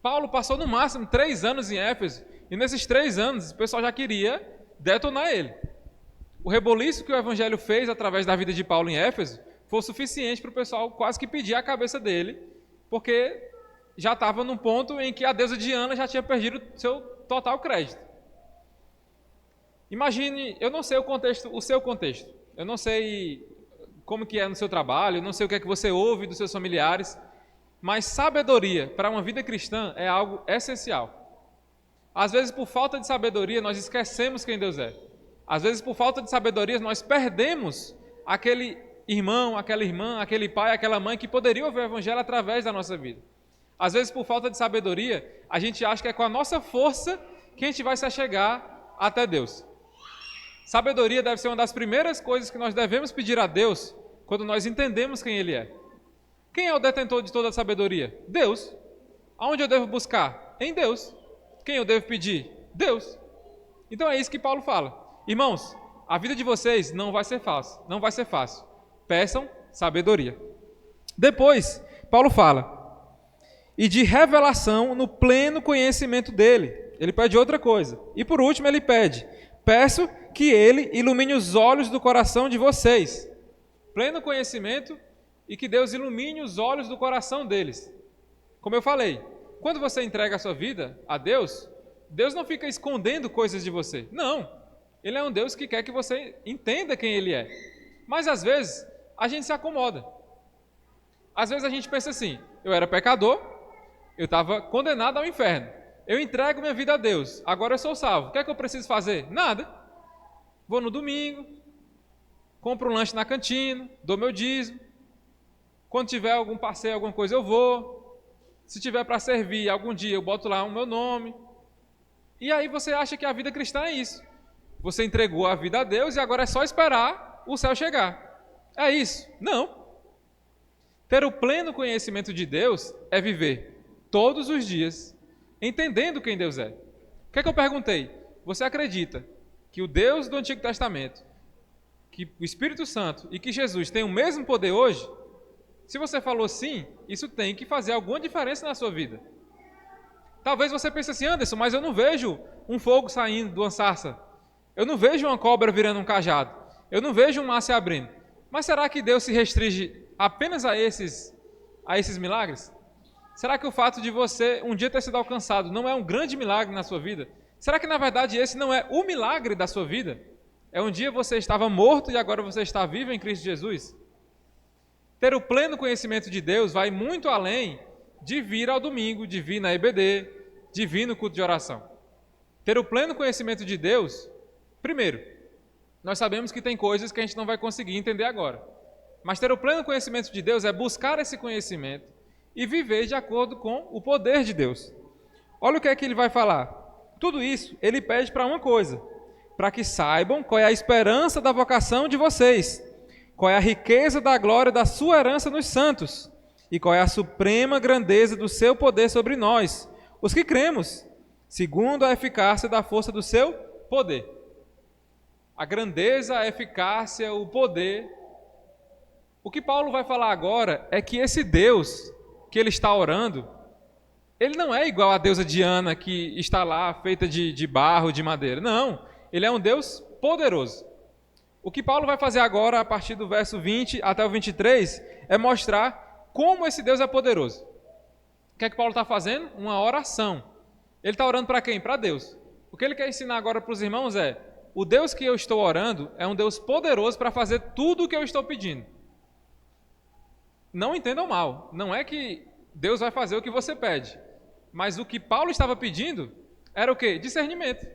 Paulo passou no máximo 3 anos em Éfeso, e nesses 3 anos o pessoal já queria detonar ele. O reboliço que o evangelho fez através da vida de Paulo em Éfeso foi o suficiente para o pessoal quase que pedir a cabeça dele, porque já estava num ponto em que a deusa Diana já tinha perdido seu total crédito. Imagine, eu não sei o seu contexto, eu não sei como que é no seu trabalho, eu não sei o que é que você ouve dos seus familiares, mas sabedoria para uma vida cristã é algo essencial. Às vezes, por falta de sabedoria, nós esquecemos quem Deus é. Às vezes, por falta de sabedoria, nós perdemos aquele irmão, aquela irmã, aquele pai, aquela mãe que poderia ouvir o evangelho através da nossa vida. Às vezes, por falta de sabedoria, a gente acha que é com a nossa força que a gente vai se achegar até Deus. Sabedoria deve ser uma das primeiras coisas que nós devemos pedir a Deus quando nós entendemos quem Ele é. Quem é o detentor de toda a sabedoria? Deus. Aonde eu devo buscar? Em Deus. Quem eu devo pedir? Deus. Então é isso que Paulo fala. Irmãos, a vida de vocês não vai ser fácil. Não vai ser fácil. Peçam sabedoria. Depois, Paulo fala: e de revelação no pleno conhecimento dele. Ele pede outra coisa. E por último ele pede: peço que ele ilumine os olhos do coração de vocês. Pleno conhecimento e que Deus ilumine os olhos do coração deles. Como eu falei, quando você entrega a sua vida a Deus, Deus não fica escondendo coisas de você. Não. Ele é um Deus que quer que você entenda quem Ele é. Mas às vezes a gente se acomoda. Às vezes a gente pensa assim: eu era pecador, eu estava condenado ao inferno. Eu entrego minha vida a Deus, agora eu sou salvo. O que é que eu preciso fazer? Nada. Vou no domingo, compro um lanche na cantina, dou meu dízimo. Quando tiver algum passeio, alguma coisa, eu vou. Se tiver para servir algum dia, eu boto lá o meu nome. E aí você acha que a vida cristã é isso. Você entregou a vida a Deus e agora é só esperar o céu chegar. É isso? Não. Ter o pleno conhecimento de Deus é viver todos os dias entendendo quem Deus é. O que é que eu perguntei? Você acredita que o Deus do Antigo Testamento, que o Espírito Santo e que Jesus têm o mesmo poder hoje? Se você falou sim, isso tem que fazer alguma diferença na sua vida. Talvez você pense assim: Anderson, mas eu não vejo um fogo saindo de uma sarça. Eu não vejo uma cobra virando um cajado. Eu não vejo um mar se abrindo. Mas será que Deus se restringe apenas a esses milagres? Será que o fato de você um dia ter sido alcançado não é um grande milagre na sua vida? Será que na verdade esse não é o milagre da sua vida? É um dia você estava morto e agora você está vivo em Cristo Jesus? Ter o pleno conhecimento de Deus vai muito além de vir ao domingo, de vir na EBD, de vir no culto de oração. Ter o pleno conhecimento de Deus, primeiro, nós sabemos que tem coisas que a gente não vai conseguir entender agora. Mas ter o pleno conhecimento de Deus é buscar esse conhecimento e viver de acordo com o poder de Deus. Olha o que é que ele vai falar. Tudo isso ele pede para uma coisa, para que saibam qual é a esperança da vocação de vocês, qual é a riqueza da glória da sua herança nos santos, e qual é a suprema grandeza do seu poder sobre nós, os que cremos, segundo a eficácia da força do seu poder. A grandeza, a eficácia, o poder. O que Paulo vai falar agora é que esse Deus que ele está orando, ele não é igual à deusa Diana que está lá feita de barro, de madeira. Não, ele é um Deus poderoso. O que Paulo vai fazer agora, a partir do verso 20 até o 23, é mostrar como esse Deus é poderoso. O que é que Paulo está fazendo? Uma oração. Ele está orando para quem? Para Deus. O que ele quer ensinar agora para os irmãos é: o Deus que eu estou orando é um Deus poderoso para fazer tudo o que eu estou pedindo. Não entendam mal, não é que Deus vai fazer o que você pede, mas o que Paulo estava pedindo era o quê? Discernimento.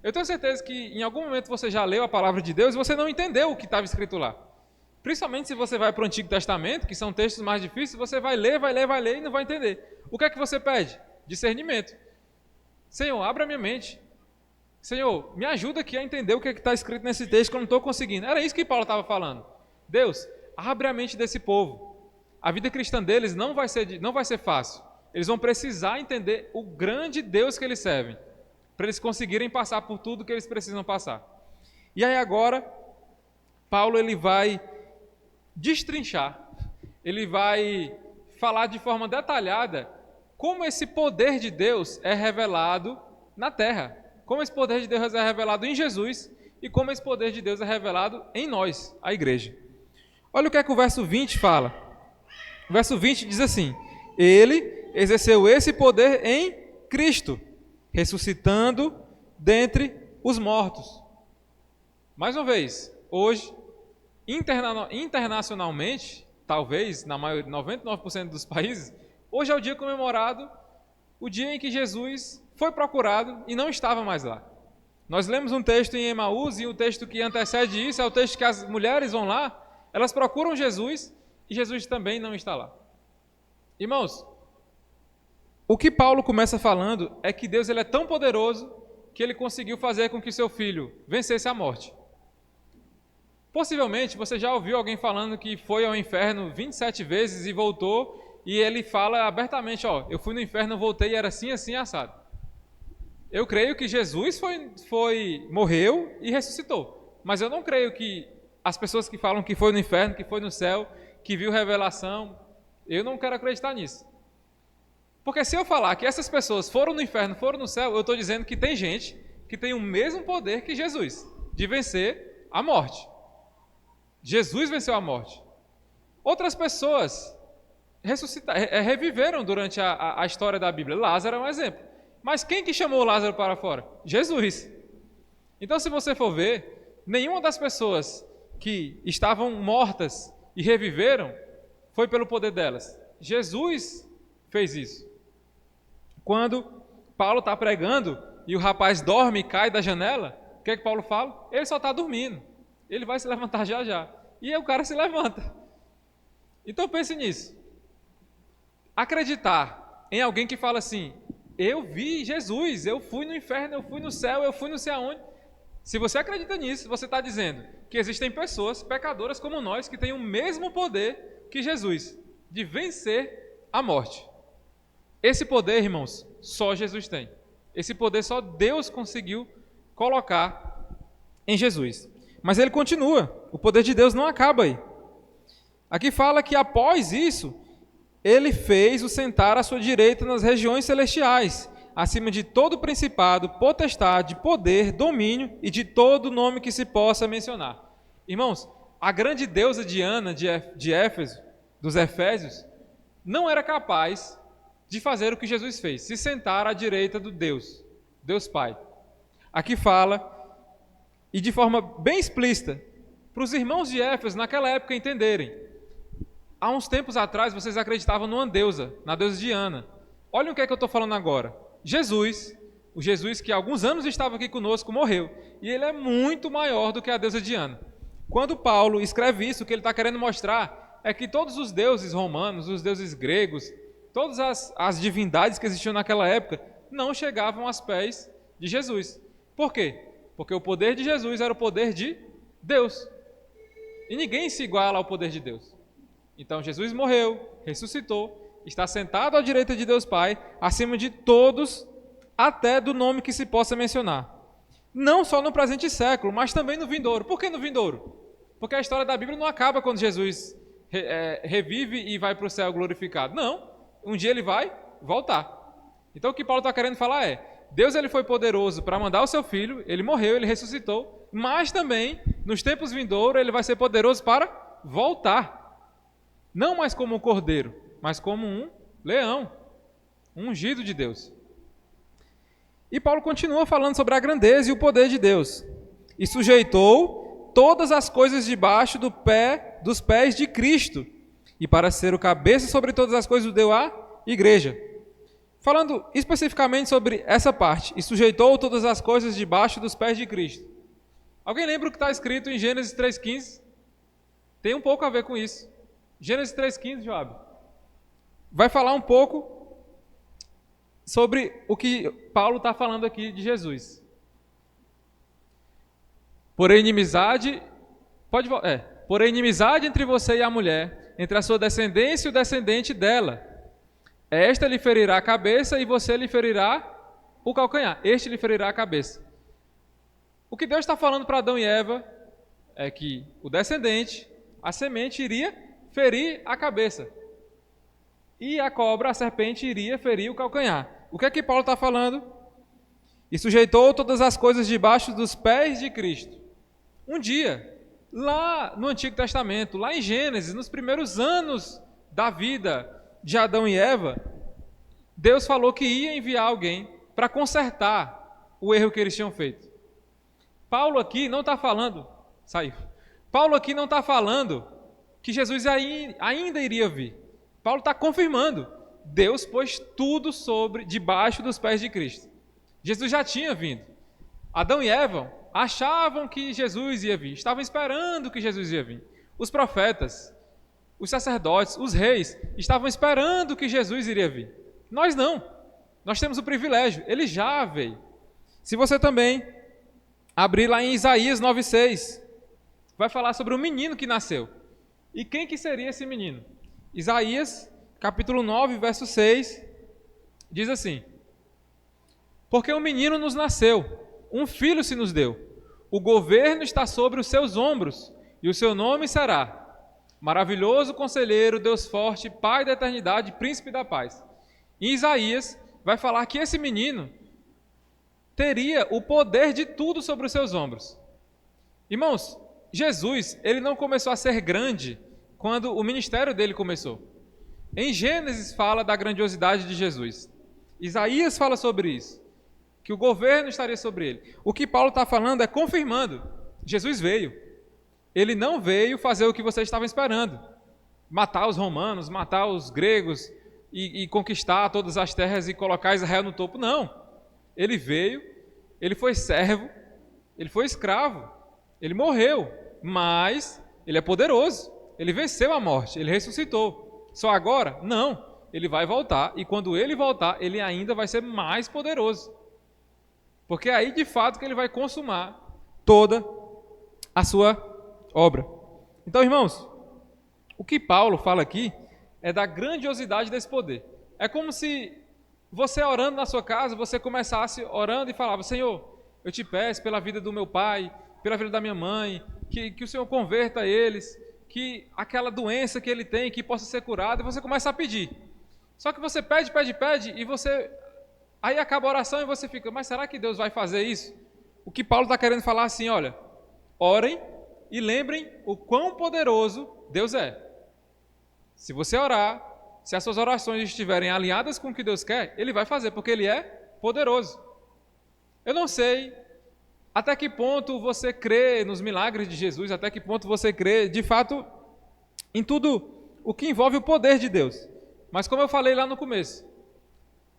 Eu tenho certeza que em algum momento você já leu a palavra de Deus e você não entendeu o que estava escrito lá. Principalmente se você vai para o Antigo Testamento, que são textos mais difíceis, você vai ler e não vai entender. O que é que você pede? Discernimento. Senhor, abra minha mente. Senhor, me ajuda aqui a entender o que está escrito nesse texto que eu não estou conseguindo. Era isso que Paulo estava falando. Deus, abre a mente desse povo. A vida cristã deles não vai ser fácil. Eles vão precisar entender o grande Deus que eles servem, para eles conseguirem passar por tudo que eles precisam passar. E aí agora, Paulo ele vai destrinchar, ele vai falar de forma detalhada como esse poder de Deus é revelado na terra, como esse poder de Deus é revelado em Jesus e como esse poder de Deus é revelado em nós, a igreja. Olha o que é que o verso 20 fala. O verso 20 diz assim: ele exerceu esse poder em Cristo, ressuscitando dentre os mortos. Mais uma vez, hoje, internacionalmente, talvez, na maioria, 99% dos países, hoje é o dia comemorado, o dia em que Jesus foi procurado e não estava mais lá. Nós lemos um texto em Emaús, e o texto que antecede isso é o texto que as mulheres vão lá, elas procuram Jesus, e Jesus também não está lá. Irmãos, o que Paulo começa falando é que Deus ele é tão poderoso que ele conseguiu fazer com que seu filho vencesse a morte. Possivelmente você já ouviu alguém falando que foi ao inferno 27 vezes e voltou, e ele fala abertamente: ó, eu fui no inferno, voltei e era assim, assim, assado. Eu creio que Jesus morreu e ressuscitou, mas eu não creio que as pessoas que falam que foi no inferno, que foi no céu, que viu revelação, eu não quero acreditar nisso. Porque se eu falar que essas pessoas foram no inferno, foram no céu, eu estou dizendo que tem gente que tem o mesmo poder que Jesus, de vencer a morte. Jesus venceu a morte. Outras pessoas reviveram durante a história da Bíblia. Lázaro é um exemplo. Mas quem que chamou Lázaro para fora? Jesus. Então, se você for ver, nenhuma das pessoas que estavam mortas e reviveram foi pelo poder delas. Jesus fez isso. Quando Paulo está pregando e o rapaz dorme e cai da janela, o que é que Paulo fala? Ele só está dormindo. Ele vai se levantar já já. E aí o cara se levanta. Então pense nisso. Acreditar em alguém que fala assim: eu vi Jesus, eu fui no inferno, eu fui no céu, eu fui não sei aonde. Se você acredita nisso, você está dizendo que existem pessoas pecadoras como nós que têm o mesmo poder que Jesus, de vencer a morte. Esse poder, irmãos, só Jesus tem. Esse poder só Deus conseguiu colocar em Jesus. Mas ele continua, o poder de Deus não acaba aí. Aqui fala que após isso, ele fez o sentar à sua direita nas regiões celestiais, acima de todo principado, potestade, poder, domínio e de todo nome que se possa mencionar. Irmãos, a grande deusa Diana de Éfeso, dos Efésios, não era capaz de fazer o que Jesus fez, se sentar à direita do Deus Pai. Aqui fala, e de forma bem explícita, para os irmãos de Éfeso naquela época entenderem. Há uns tempos atrás vocês acreditavam numa deusa, na deusa Diana. Olhem o que é que eu estou falando agora. Jesus, o Jesus que há alguns anos estava aqui conosco, morreu. E ele é muito maior do que a deusa Diana. Quando Paulo escreve isso, o que ele está querendo mostrar é que todos os deuses romanos, os deuses gregos, todas as divindades que existiam naquela época, não chegavam aos pés de Jesus. Por quê? Porque o poder de Jesus era o poder de Deus. E ninguém se iguala ao poder de Deus. Então Jesus morreu, ressuscitou, está sentado à direita de Deus Pai, acima de todos, até do nome que se possa mencionar. Não só no presente século, mas também no vindouro. Por que no vindouro? Porque a história da Bíblia não acaba quando Jesus revive e vai para o céu glorificado. Não, um dia ele vai voltar. Então o que Paulo está querendo falar é, Deus ele foi poderoso para mandar o seu Filho, ele morreu, ele ressuscitou, mas também, nos tempos vindouros, ele vai ser poderoso para voltar. Não mais como um cordeiro, mas como um leão, um ungido de Deus. E Paulo continua falando sobre a grandeza e o poder de Deus. E sujeitou todas as coisas debaixo dos pés de Cristo, e para ser o cabeça sobre todas as coisas o deu à igreja. Falando especificamente sobre essa parte, e sujeitou todas as coisas debaixo dos pés de Cristo. Alguém lembra o que está escrito em Gênesis 3,15? Tem um pouco a ver com isso. Gênesis 3,15, Joab. Vai falar um pouco sobre o que Paulo está falando aqui de Jesus. Porém, inimizade entre você e a mulher, entre a sua descendência e o descendente dela. Esta lhe ferirá a cabeça e você lhe ferirá o calcanhar. Este lhe ferirá a cabeça. O que Deus está falando para Adão e Eva é que o descendente, a semente, iria ferir a cabeça. E a cobra, a serpente, iria ferir o calcanhar. O que é que Paulo está falando? E sujeitou todas as coisas debaixo dos pés de Cristo. Um dia, lá no Antigo Testamento, lá em Gênesis, nos primeiros anos da vida de Adão e Eva, Deus falou que ia enviar alguém para consertar o erro que eles tinham feito. Paulo aqui não está falando, Paulo aqui não está falando que Jesus ainda iria vir. Paulo está confirmando, Deus pôs tudo debaixo dos pés de Cristo. Jesus já tinha vindo. Adão e Eva achavam que Jesus ia vir, estavam esperando que Jesus ia vir. Os profetas, os sacerdotes, os reis, estavam esperando que Jesus iria vir. Nós não. Nós temos o privilégio. Ele já veio. Se você também abrir lá em Isaías 9,6, vai falar sobre um menino que nasceu. E quem que seria esse menino? Isaías, capítulo 9, verso 6, diz assim: Porque um menino nos nasceu, um filho se nos deu. O governo está sobre os seus ombros, e o seu nome será Maravilhoso Conselheiro, Deus Forte, Pai da Eternidade, Príncipe da Paz. Em Isaías vai falar que esse menino teria o poder de tudo sobre os seus ombros. Irmãos, Jesus, ele não começou a ser grande quando o ministério dele começou. Em Gênesis fala da grandiosidade de Jesus. Isaías fala sobre isso, que o governo estaria sobre ele. O que Paulo está falando é confirmando. Jesus veio. Ele não veio fazer o que vocês estavam esperando. Matar os romanos, matar os gregos e conquistar todas as terras e colocar Israel no topo. Não. Ele veio, ele foi servo, ele foi escravo, ele morreu, mas ele é poderoso. Ele venceu a morte, ele ressuscitou. Só agora? Não. Ele vai voltar e quando ele voltar, ele ainda vai ser mais poderoso. Porque é aí de fato que ele vai consumar toda a sua obra. Então, irmãos, o que Paulo fala aqui é da grandiosidade desse poder. É como se você orando na sua casa, você começasse orando e falava: Senhor, eu te peço pela vida do meu pai, pela vida da minha mãe, que o Senhor converta eles, que aquela doença que ele tem, que possa ser curada, e você começa a pedir. Só que você pede, e você... Aí acaba a oração e você fica: mas será que Deus vai fazer isso? O que Paulo está querendo falar assim: olha, orem e lembrem o quão poderoso Deus é. Se você orar, se as suas orações estiverem alinhadas com o que Deus quer, Ele vai fazer, porque Ele é poderoso. Eu não sei até que ponto você crê nos milagres de Jesus, até que ponto você crê, de fato, em tudo o que envolve o poder de Deus. Mas como eu falei lá no começo,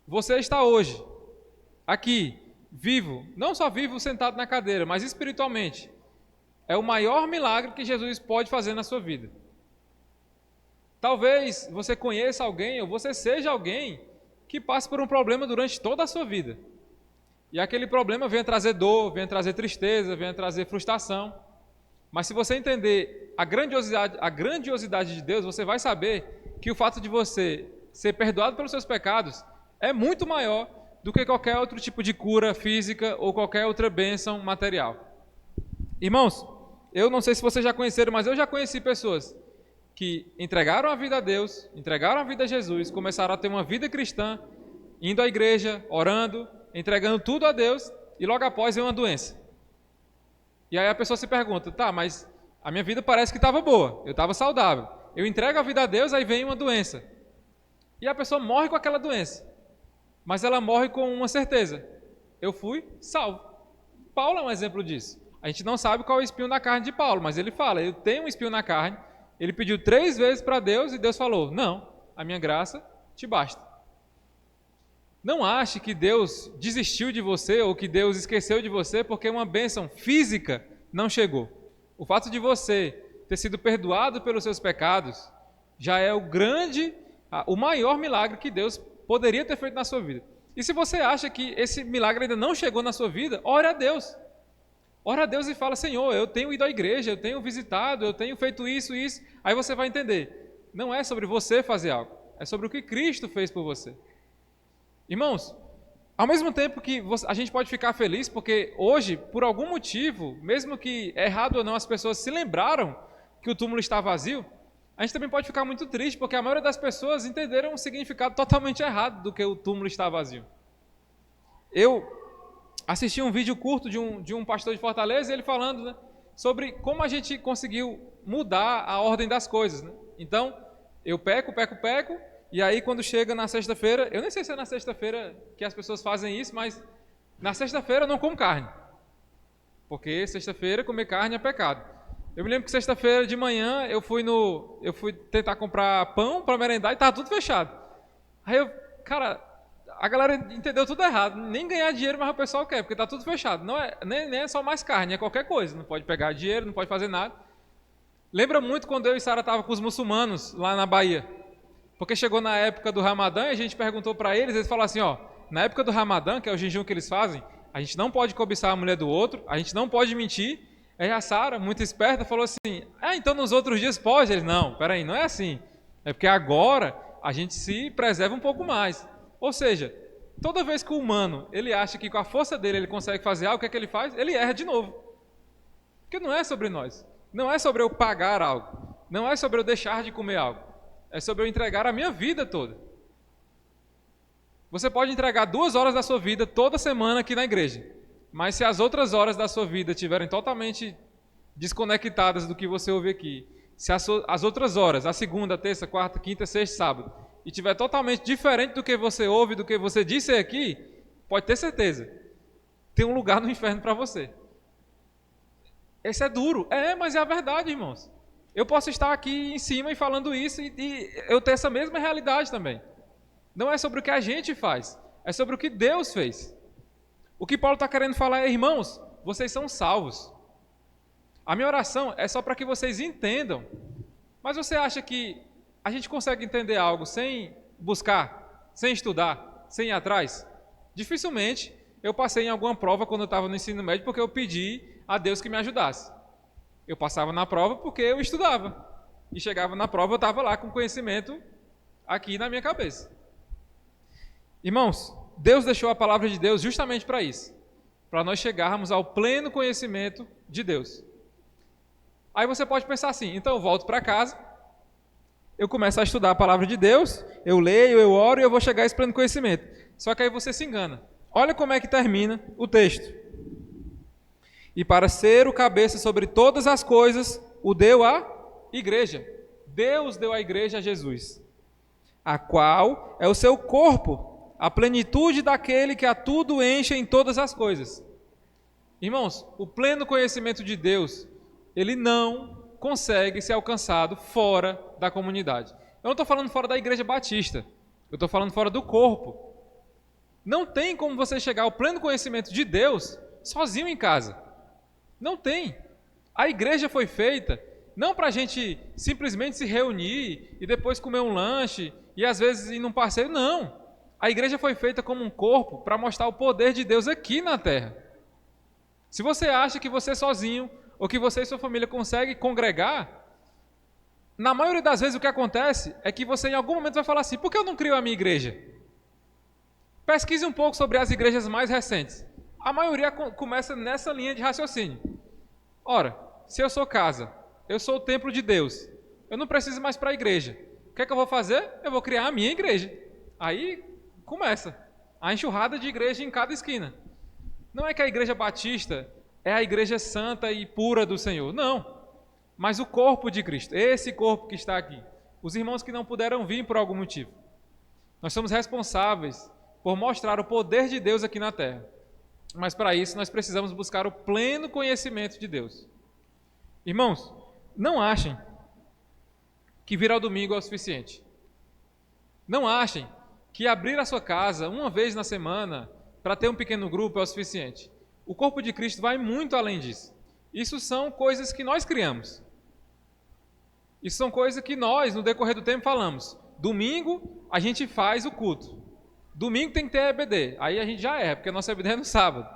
você está hoje, aqui, vivo, não só vivo sentado na cadeira, mas espiritualmente. É o maior milagre que Jesus pode fazer na sua vida. Talvez você conheça alguém, ou você seja alguém que passe por um problema durante toda a sua vida. E aquele problema venha trazer dor, venha trazer tristeza, venha trazer frustração. Mas se você entender a grandiosidade de Deus, você vai saber que o fato de você ser perdoado pelos seus pecados é muito maior do que qualquer outro tipo de cura física ou qualquer outra bênção material. Irmãos, eu não sei se vocês já conheceram, mas eu já conheci pessoas que entregaram a vida a Deus, entregaram a vida a Jesus, começaram a ter uma vida cristã, indo à igreja, orando, entregando tudo a Deus, e logo após vem uma doença. E aí a pessoa se pergunta, tá, mas a minha vida parece que estava boa, eu estava saudável. Eu entrego a vida a Deus, aí vem uma doença. E a pessoa morre com aquela doença. Mas ela morre com uma certeza: eu fui salvo. Paulo é um exemplo disso. A gente não sabe qual é o espinho na carne de Paulo, mas ele fala, eu tenho um espinho na carne. Ele pediu 3 vezes para Deus e Deus falou, não, a minha graça te basta. Não ache que Deus desistiu de você ou que Deus esqueceu de você porque uma bênção física não chegou. O fato de você ter sido perdoado pelos seus pecados já é o maior milagre que Deus poderia ter feito na sua vida. E se você acha que esse milagre ainda não chegou na sua vida, ore a Deus. Ore a Deus e fala, Senhor, eu tenho ido à igreja, eu tenho visitado, eu tenho feito isso. Aí você vai entender. Não é sobre você fazer algo, é sobre o que Cristo fez por você. Irmãos, ao mesmo tempo que a gente pode ficar feliz, porque hoje, por algum motivo, mesmo que errado ou não, as pessoas se lembraram que o túmulo está vazio, a gente também pode ficar muito triste, porque a maioria das pessoas entenderam um significado totalmente errado do que o túmulo está vazio. Eu assisti um vídeo curto de um pastor de Fortaleza, ele falando, né, sobre como a gente conseguiu mudar a ordem das coisas. Né? Então, eu peco, e aí quando chega na sexta-feira, eu nem sei se é na sexta-feira que as pessoas fazem isso, mas na sexta-feira eu não como carne, porque sexta-feira comer carne é pecado. Eu me lembro que sexta-feira de manhã eu fui tentar comprar pão para merendar e estava tudo fechado. Aí a galera entendeu tudo errado, nem ganhar dinheiro, mas o pessoal quer, porque está tudo fechado. Não é, nem é só mais carne, é qualquer coisa, não pode pegar dinheiro, não pode fazer nada. Lembra muito quando eu e Sara estavam com os muçulmanos lá na Bahia, porque chegou na época do Ramadã e a gente perguntou para eles falaram assim, ó, na época do Ramadã, que é o jejum que eles fazem, a gente não pode cobiçar a mulher do outro, a gente não pode mentir. Aí a Sara, muito esperta, falou assim, então nos outros dias pode? Eles, não, peraí, não é assim, é porque agora a gente se preserva um pouco mais. Ou seja, toda vez que o humano, ele acha que com a força dele ele consegue fazer algo, o que é que ele faz? Ele erra de novo. Porque não é sobre nós, não é sobre eu pagar algo, não é sobre eu deixar de comer algo, é sobre eu entregar a minha vida toda. Você pode entregar 2 horas da sua vida toda semana aqui na igreja, mas se as outras horas da sua vida estiverem totalmente desconectadas do que você ouve aqui, se as outras horas, a segunda, terça, quarta, quinta, sexta, sábado, e estiver totalmente diferente do que você ouve, do que você disse aqui, pode ter certeza, tem um lugar no inferno para você. Esse é duro, mas é a verdade, irmãos. Eu posso estar aqui em cima e falando isso e eu ter essa mesma realidade também. Não é sobre o que a gente faz, é sobre o que Deus fez. O que Paulo está querendo falar é, irmãos, vocês são salvos. A minha oração é só para que vocês entendam. Mas você acha que a gente consegue entender algo sem buscar, sem estudar, sem ir atrás? Dificilmente eu passei em alguma prova quando eu estava no ensino médio porque eu pedi a Deus que me ajudasse. Eu passava na prova porque eu estudava. E chegava na prova, eu estava lá com conhecimento aqui na minha cabeça. Irmãos, Deus deixou a palavra de Deus justamente para isso, para nós chegarmos ao pleno conhecimento de Deus. Aí você pode pensar assim, então eu volto para casa, eu começo a estudar a palavra de Deus, eu leio, eu oro e eu vou chegar a esse pleno conhecimento. Só que aí você se engana. Olha como é que termina o texto. E para ser o cabeça sobre todas as coisas, o deu à igreja. Deus deu à igreja a Jesus. a qual é o seu corpo, a plenitude daquele que a tudo enche em todas as coisas. Irmãos, o pleno conhecimento de Deus, ele não consegue ser alcançado fora da comunidade. Eu não estou falando fora da igreja batista, eu estou falando fora do corpo. Não tem como você chegar ao pleno conhecimento de Deus sozinho em casa. Não tem. A igreja foi feita não para a gente simplesmente se reunir e depois comer um lanche e às vezes ir num passeio, não. A igreja foi feita como um corpo para mostrar o poder de Deus aqui na terra. Se você acha que você sozinho ou que você e sua família conseguem congregar, na maioria das vezes o que acontece é que você em algum momento vai falar assim: por que eu não crio a minha igreja? Pesquise um pouco sobre as igrejas mais recentes. A maioria começa nessa linha de raciocínio. Ora, se eu sou casa, eu sou o templo de Deus, eu não preciso mais para a igreja. O que é que eu vou fazer? Eu vou criar a minha igreja. Aí começa a enxurrada de igreja em cada esquina. Não é que a igreja batista é a igreja santa e pura do Senhor, não. Mas o corpo de Cristo, esse corpo que está aqui, os irmãos que não puderam vir por algum motivo, nós somos responsáveis por mostrar o poder de Deus aqui na terra. Mas para isso nós precisamos buscar o pleno conhecimento de Deus. Irmãos, não achem que vir ao domingo é o suficiente. Não achem que abrir a sua casa uma vez na semana para ter um pequeno grupo é o suficiente. O corpo de Cristo vai muito além disso. Isso são coisas que nós criamos. Isso são coisas que nós, no decorrer do tempo, falamos. Domingo, a gente faz o culto. Domingo tem que ter EBD. Aí a gente já erra, porque a nossa EBD é no sábado.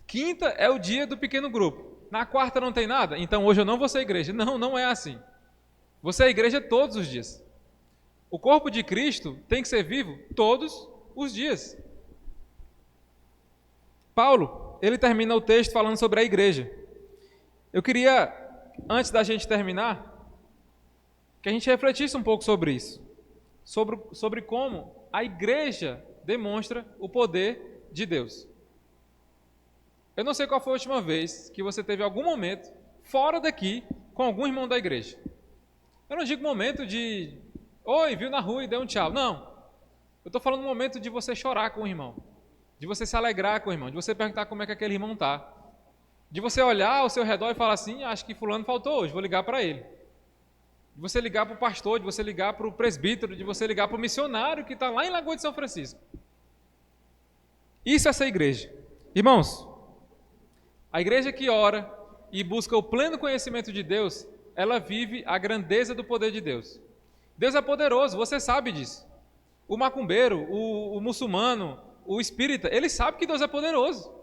Quinta é o dia do pequeno grupo. Na quarta não tem nada? Então hoje eu não vou ser igreja. Não, não é assim. Você é igreja todos os dias. O corpo de Cristo tem que ser vivo todos os dias. Paulo, ele termina o texto falando sobre a igreja. Eu queria, antes da gente terminar, que a gente refletisse um pouco sobre isso. Sobre como a igreja demonstra o poder de Deus. Eu não sei qual foi a última vez que você teve algum momento fora daqui com algum irmão da igreja. Eu não digo momento de, oi, viu na rua e deu um tchau. Não. Eu estou falando um momento de você chorar com o irmão, de você se alegrar com o irmão, de você perguntar como é que aquele irmão está, de você olhar ao seu redor e falar assim: acho que fulano faltou hoje, vou ligar para ele. De você ligar para o pastor, de você ligar para o presbítero, de você ligar para o missionário que está lá em Lagoa de São Francisco. Isso é essa igreja. Irmãos, a igreja que ora e busca o pleno conhecimento de Deus, ela vive a grandeza do poder de Deus. Deus é poderoso, você sabe disso. O macumbeiro, o muçulmano, o espírita, ele sabe que Deus é poderoso.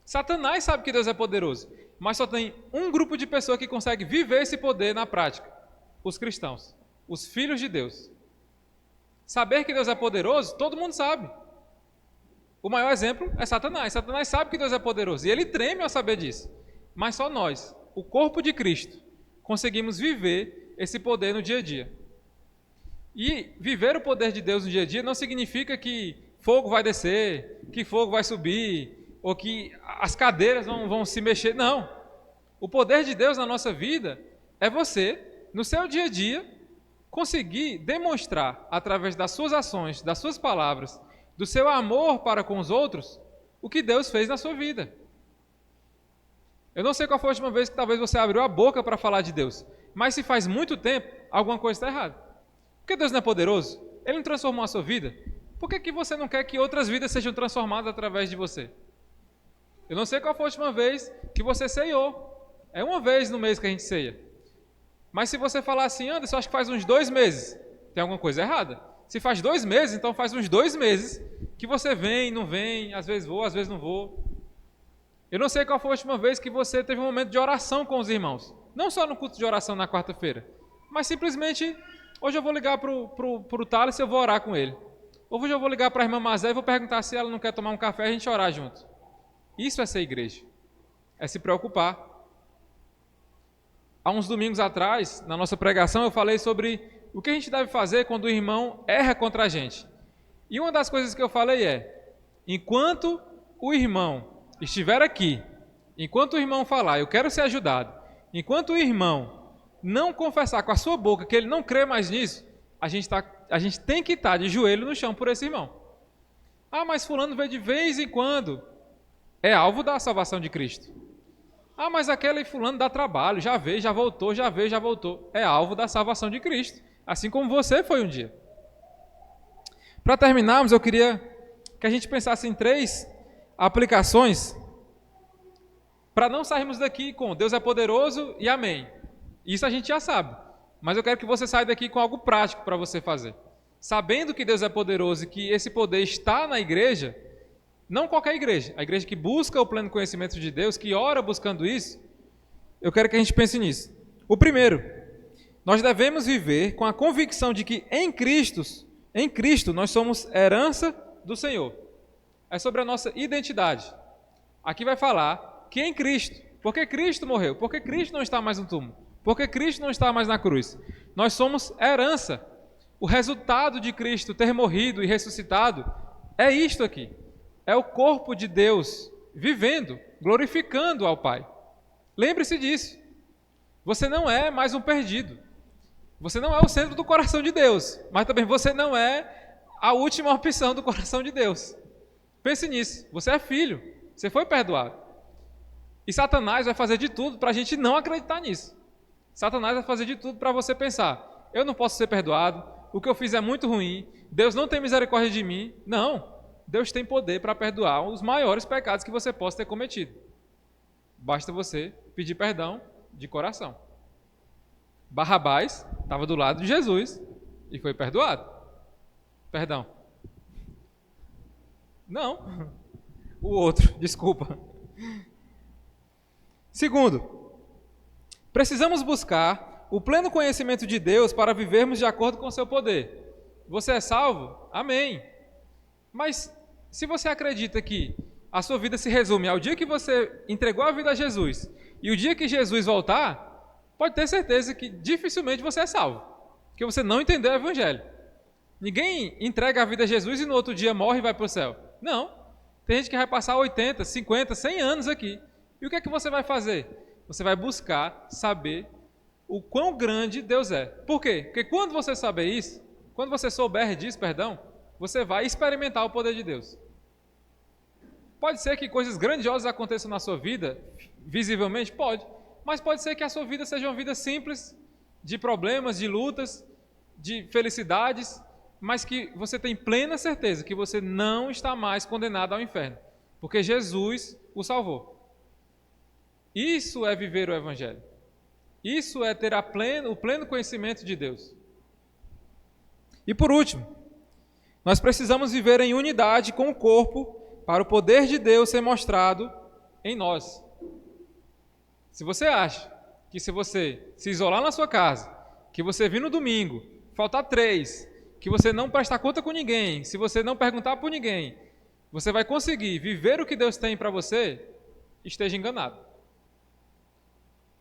Satanás sabe que Deus é poderoso. Mas só tem um grupo de pessoas que consegue viver esse poder na prática. Os cristãos, os filhos de Deus. Saber que Deus é poderoso, todo mundo sabe. O maior exemplo é Satanás. Satanás sabe que Deus é poderoso e ele treme ao saber disso. Mas só nós, o corpo de Cristo, conseguimos viver esse poder no dia a dia. E viver o poder de Deus no dia a dia não significa que fogo vai descer, que fogo vai subir, ou que as cadeiras vão se mexer. Não. O poder de Deus na nossa vida é você, no seu dia a dia, conseguir demonstrar, através das suas ações, das suas palavras, do seu amor para com os outros, o que Deus fez na sua vida. Eu não sei qual foi a última vez que talvez você abriu a boca para falar de Deus, mas se faz muito tempo, alguma coisa está errada. Porque Deus não é poderoso? Ele não transformou a sua vida? Por que você não quer que outras vidas sejam transformadas através de você? Eu não sei qual foi a última vez que você ceiou. É uma vez no mês que a gente ceia. Mas se você falar assim: Anderson, acho que faz uns 2 meses, tem alguma coisa errada. Se faz 2 meses, então faz uns 2 meses que você vem, não vem, às vezes vou, às vezes não vou. Eu não sei qual foi a última vez que você teve um momento de oração com os irmãos. Não só no culto de oração na quarta-feira, mas simplesmente, hoje eu vou ligar para o Thales e eu vou orar com ele. Hoje eu vou ligar para a irmã Mazé e vou perguntar se ela não quer tomar um café e a gente orar junto. Isso é ser igreja. É se preocupar. Há uns domingos atrás, na nossa pregação, eu falei sobre o que a gente deve fazer quando o irmão erra contra a gente. E uma das coisas que eu falei é: enquanto o irmão estiver aqui, enquanto o irmão falar, eu quero ser ajudado, enquanto o irmão não confessar com a sua boca que ele não crê mais nisso, a gente está a gente tem que estar de joelho no chão por esse irmão. Ah, mas fulano vê de vez em quando. É alvo da salvação de Cristo. Ah, mas aquele fulano dá trabalho, já veio, já voltou, já veio, já voltou. É alvo da salvação de Cristo, assim como você foi um dia. Para terminarmos, eu queria que a gente pensasse em 3 aplicações para não sairmos daqui com Deus é poderoso e amém. Isso a gente já sabe, mas eu quero que você saia daqui com algo prático para você fazer. Sabendo que Deus é poderoso e que esse poder está na igreja, não qualquer igreja, a igreja que busca o pleno conhecimento de Deus, que ora buscando isso, eu quero que a gente pense nisso. O primeiro, nós devemos viver com a convicção de que em Cristo nós somos herança do Senhor. É sobre a nossa identidade. Aqui vai falar que em Cristo, porque Cristo morreu, porque Cristo não está mais no túmulo, porque Cristo não está mais na cruz. Nós somos herança. O resultado de Cristo ter morrido e ressuscitado é isto aqui. É o corpo de Deus vivendo, glorificando ao Pai. Lembre-se disso. Você não é mais um perdido. Você não é o centro do coração de Deus, mas também você não é a última opção do coração de Deus. Pense nisso. Você é filho. Você foi perdoado. E Satanás vai fazer de tudo para a gente não acreditar nisso. Satanás vai fazer de tudo para você pensar: eu não posso ser perdoado, o que eu fiz é muito ruim, Deus não tem misericórdia de mim. Não. Deus tem poder para perdoar os maiores pecados que você possa ter cometido. Basta você pedir perdão de coração. Barrabás estava do lado de Jesus e foi perdoado. Perdão. Não. O outro, desculpa. Segundo, precisamos buscar o pleno conhecimento de Deus para vivermos de acordo com o seu poder. Você é salvo? Amém. Mas se você acredita que a sua vida se resume ao dia que você entregou a vida a Jesus e o dia que Jesus voltar, pode ter certeza que dificilmente você é salvo, porque você não entendeu o Evangelho. Ninguém entrega a vida a Jesus e no outro dia morre e vai para o céu. Não. Tem gente que vai passar 80, 50, 100 anos aqui. E o que é que você vai fazer? Você vai buscar saber o quão grande Deus é. Por quê? Porque quando você saber isso, quando você souber disso, você vai experimentar o poder de Deus. Pode ser que coisas grandiosas aconteçam na sua vida, visivelmente? Pode. Mas pode ser que a sua vida seja uma vida simples, de problemas, de lutas, de felicidades, mas que você tem plena certeza que você não está mais condenado ao inferno, porque Jesus o salvou. Isso é viver o Evangelho. Isso é ter o pleno conhecimento de Deus. E por último, nós precisamos viver em unidade com o corpo para o poder de Deus ser mostrado em nós. Se você acha que se você se isolar na sua casa, que você vir no domingo, faltar 3, que você não prestar conta com ninguém, se você não perguntar por ninguém, você vai conseguir viver o que Deus tem para você, esteja enganado.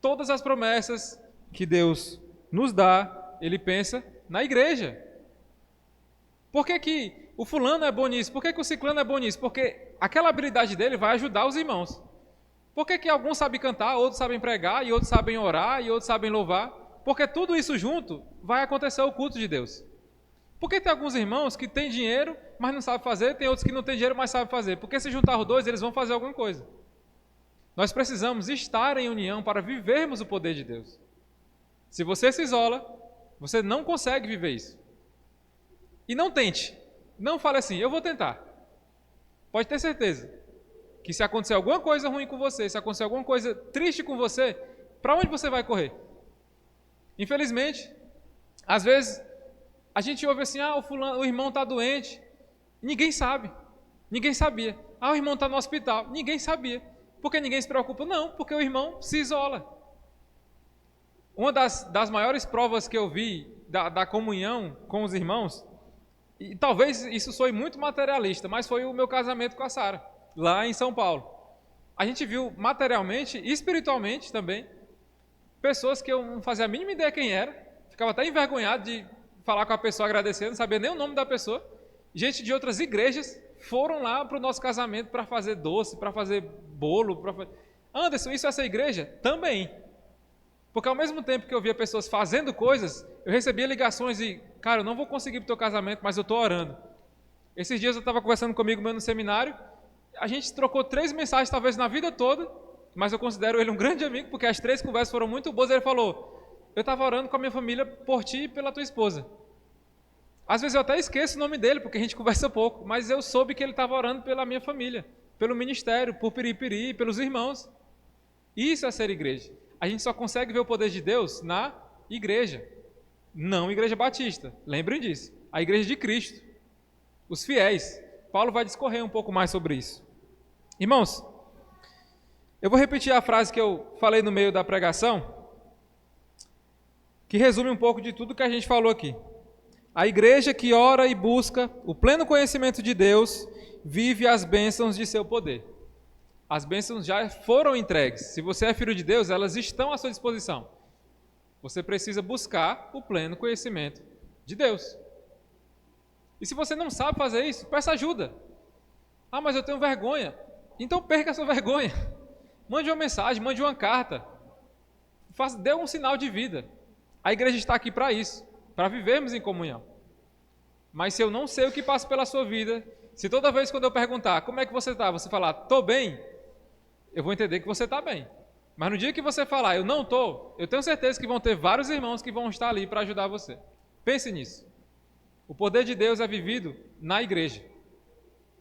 Todas as promessas que Deus nos dá, Ele pensa na igreja. Por que o fulano é bom nisso? Por que o ciclano é bom nisso? Porque aquela habilidade dele vai ajudar os irmãos. Por que alguns sabem cantar, outros sabem pregar, e outros sabem orar, e outros sabem louvar? Porque tudo isso junto vai acontecer o culto de Deus. Por que tem alguns irmãos que têm dinheiro, mas não sabem fazer, tem outros que não têm dinheiro, mas sabem fazer? Porque se juntar os dois, eles vão fazer alguma coisa. Nós precisamos estar em união para vivermos o poder de Deus. Se você se isola, você não consegue viver isso. E não tente. Não fale assim, eu vou tentar. Pode ter certeza que se acontecer alguma coisa ruim com você, se acontecer alguma coisa triste com você, para onde você vai correr? Infelizmente, às vezes, a gente ouve assim, o irmão está doente. Ninguém sabe. Ninguém sabia. O irmão está no hospital. Ninguém sabia. Por que ninguém se preocupa? Não, porque o irmão se isola. Uma das maiores provas que eu vi da comunhão com os irmãos, e talvez isso soe muito materialista, mas foi o meu casamento com a Sara, lá em São Paulo. A gente viu materialmente e espiritualmente também pessoas que eu não fazia a mínima ideia quem era, ficava até envergonhado de falar com a pessoa agradecendo, não sabia nem o nome da pessoa. Gente de outras igrejas foram lá para o nosso casamento para fazer doce, para fazer bolo. Anderson, isso é essa igreja? Também. Porque ao mesmo tempo que eu via pessoas fazendo coisas, eu recebia ligações e, cara, eu não vou conseguir para o teu casamento, mas eu estou orando. Esses dias eu estava conversando comigo meu no seminário, a gente trocou 3 mensagens talvez na vida toda, mas eu considero ele um grande amigo, porque as 3 conversas foram muito boas. Ele falou, eu estava orando com a minha família por ti e pela tua esposa. Às vezes eu até esqueço o nome dele, porque a gente conversa pouco, mas eu soube que ele estava orando pela minha família, pelo ministério, por Piripiri, pelos irmãos. Isso é ser igreja. A gente só consegue ver o poder de Deus na igreja, não igreja batista. Lembrem disso. A igreja de Cristo, os fiéis. Paulo vai discorrer um pouco mais sobre isso. Irmãos, eu vou repetir a frase que eu falei no meio da pregação, que resume um pouco de tudo que a gente falou aqui. A igreja que ora e busca o pleno conhecimento de Deus vive as bênçãos de seu poder. As bênçãos já foram entregues. Se você é filho de Deus, elas estão à sua disposição. Você precisa buscar o pleno conhecimento de Deus. E se você não sabe fazer isso, peça ajuda. Ah, mas eu tenho vergonha. Então perca a sua vergonha. Mande uma mensagem, mande uma carta. Dê um sinal de vida. A igreja está aqui para isso, para vivermos em comunhão. Mas se eu não sei o que passa pela sua vida, se toda vez quando eu perguntar como é que você está, você falar, estou bem, eu vou entender que você está bem. Mas no dia que você falar, eu não estou, eu tenho certeza que vão ter vários irmãos que vão estar ali para ajudar você. Pense nisso. O poder de Deus é vivido na igreja.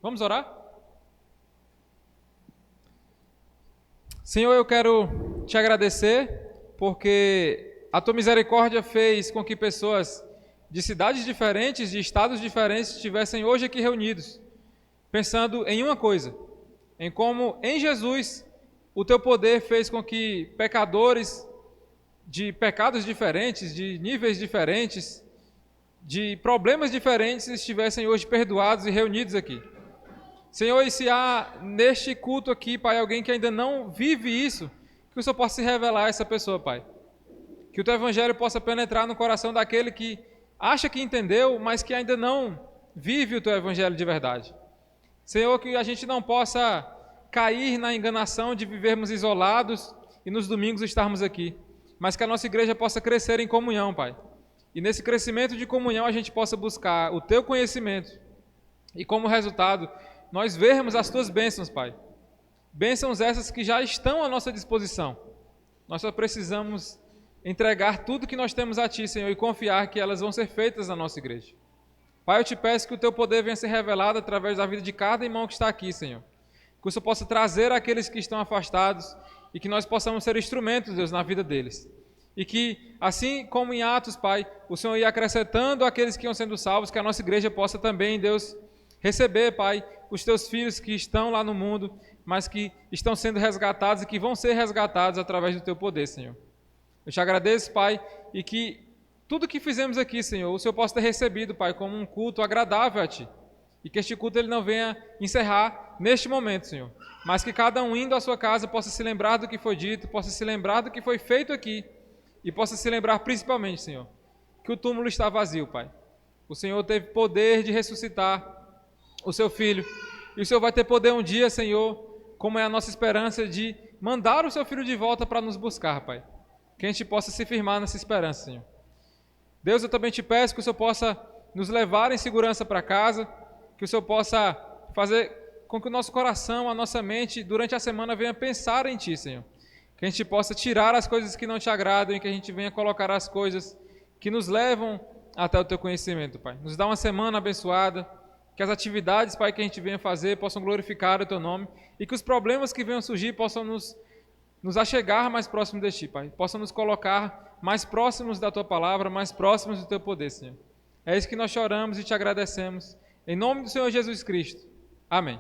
Vamos orar? Senhor, eu quero te agradecer porque a tua misericórdia fez com que pessoas de cidades diferentes, de estados diferentes, estivessem hoje aqui reunidos, pensando em uma coisa, em como em Jesus o teu poder fez com que pecadores de pecados diferentes, de níveis diferentes, de problemas diferentes estivessem hoje perdoados e reunidos aqui. Senhor, e se há neste culto aqui, Pai, alguém que ainda não vive isso, que o Senhor possa se revelar a essa pessoa, Pai. Que o teu evangelho possa penetrar no coração daquele que acha que entendeu, mas que ainda não vive o teu evangelho de verdade. Senhor, que a gente não possa cair na enganação de vivermos isolados e nos domingos estarmos aqui, mas que a nossa igreja possa crescer em comunhão, Pai. E nesse crescimento de comunhão a gente possa buscar o teu conhecimento e como resultado nós vermos as tuas bênçãos, Pai. Bênçãos essas que já estão à nossa disposição. Nós só precisamos entregar tudo que nós temos a Ti, Senhor, e confiar que elas vão ser feitas na nossa igreja. Pai, eu te peço que o Teu poder venha ser revelado através da vida de cada irmão que está aqui, Senhor. Que o Senhor possa trazer aqueles que estão afastados e que nós possamos ser instrumentos, Deus, na vida deles. E que, assim como em Atos, Pai, o Senhor ia acrescentando aqueles que iam sendo salvos, que a nossa igreja possa também, Deus, receber, Pai, os Teus filhos que estão lá no mundo, mas que estão sendo resgatados e que vão ser resgatados através do Teu poder, Senhor. Eu te agradeço, Pai, e que tudo que fizemos aqui, Senhor, o Senhor possa ter recebido, Pai, como um culto agradável a Ti. E que este culto ele não venha encerrar neste momento, Senhor. Mas que cada um indo à sua casa possa se lembrar do que foi dito, possa se lembrar do que foi feito aqui. E possa se lembrar principalmente, Senhor, que o túmulo está vazio, Pai. O Senhor teve poder de ressuscitar o Seu Filho. E o Senhor vai ter poder um dia, Senhor, como é a nossa esperança, de mandar o Seu Filho de volta para nos buscar, Pai. Que a gente possa se firmar nessa esperança, Senhor. Deus, eu também te peço que o Senhor possa nos levar em segurança para casa, que o Senhor possa fazer com que o nosso coração, a nossa mente, durante a semana venha pensar em Ti, Senhor. Que a gente possa tirar as coisas que não Te agradam e que a gente venha colocar as coisas que nos levam até o Teu conhecimento, Pai. Nos dá uma semana abençoada, que as atividades, Pai, que a gente venha fazer possam glorificar o Teu nome e que os problemas que venham surgir possam nos achegar mais próximo de Ti, Pai. Possam nos colocar mais próximos da Tua palavra, mais próximos do Teu poder, Senhor. É isso que nós choramos e Te agradecemos. Em nome do Senhor Jesus Cristo. Amém.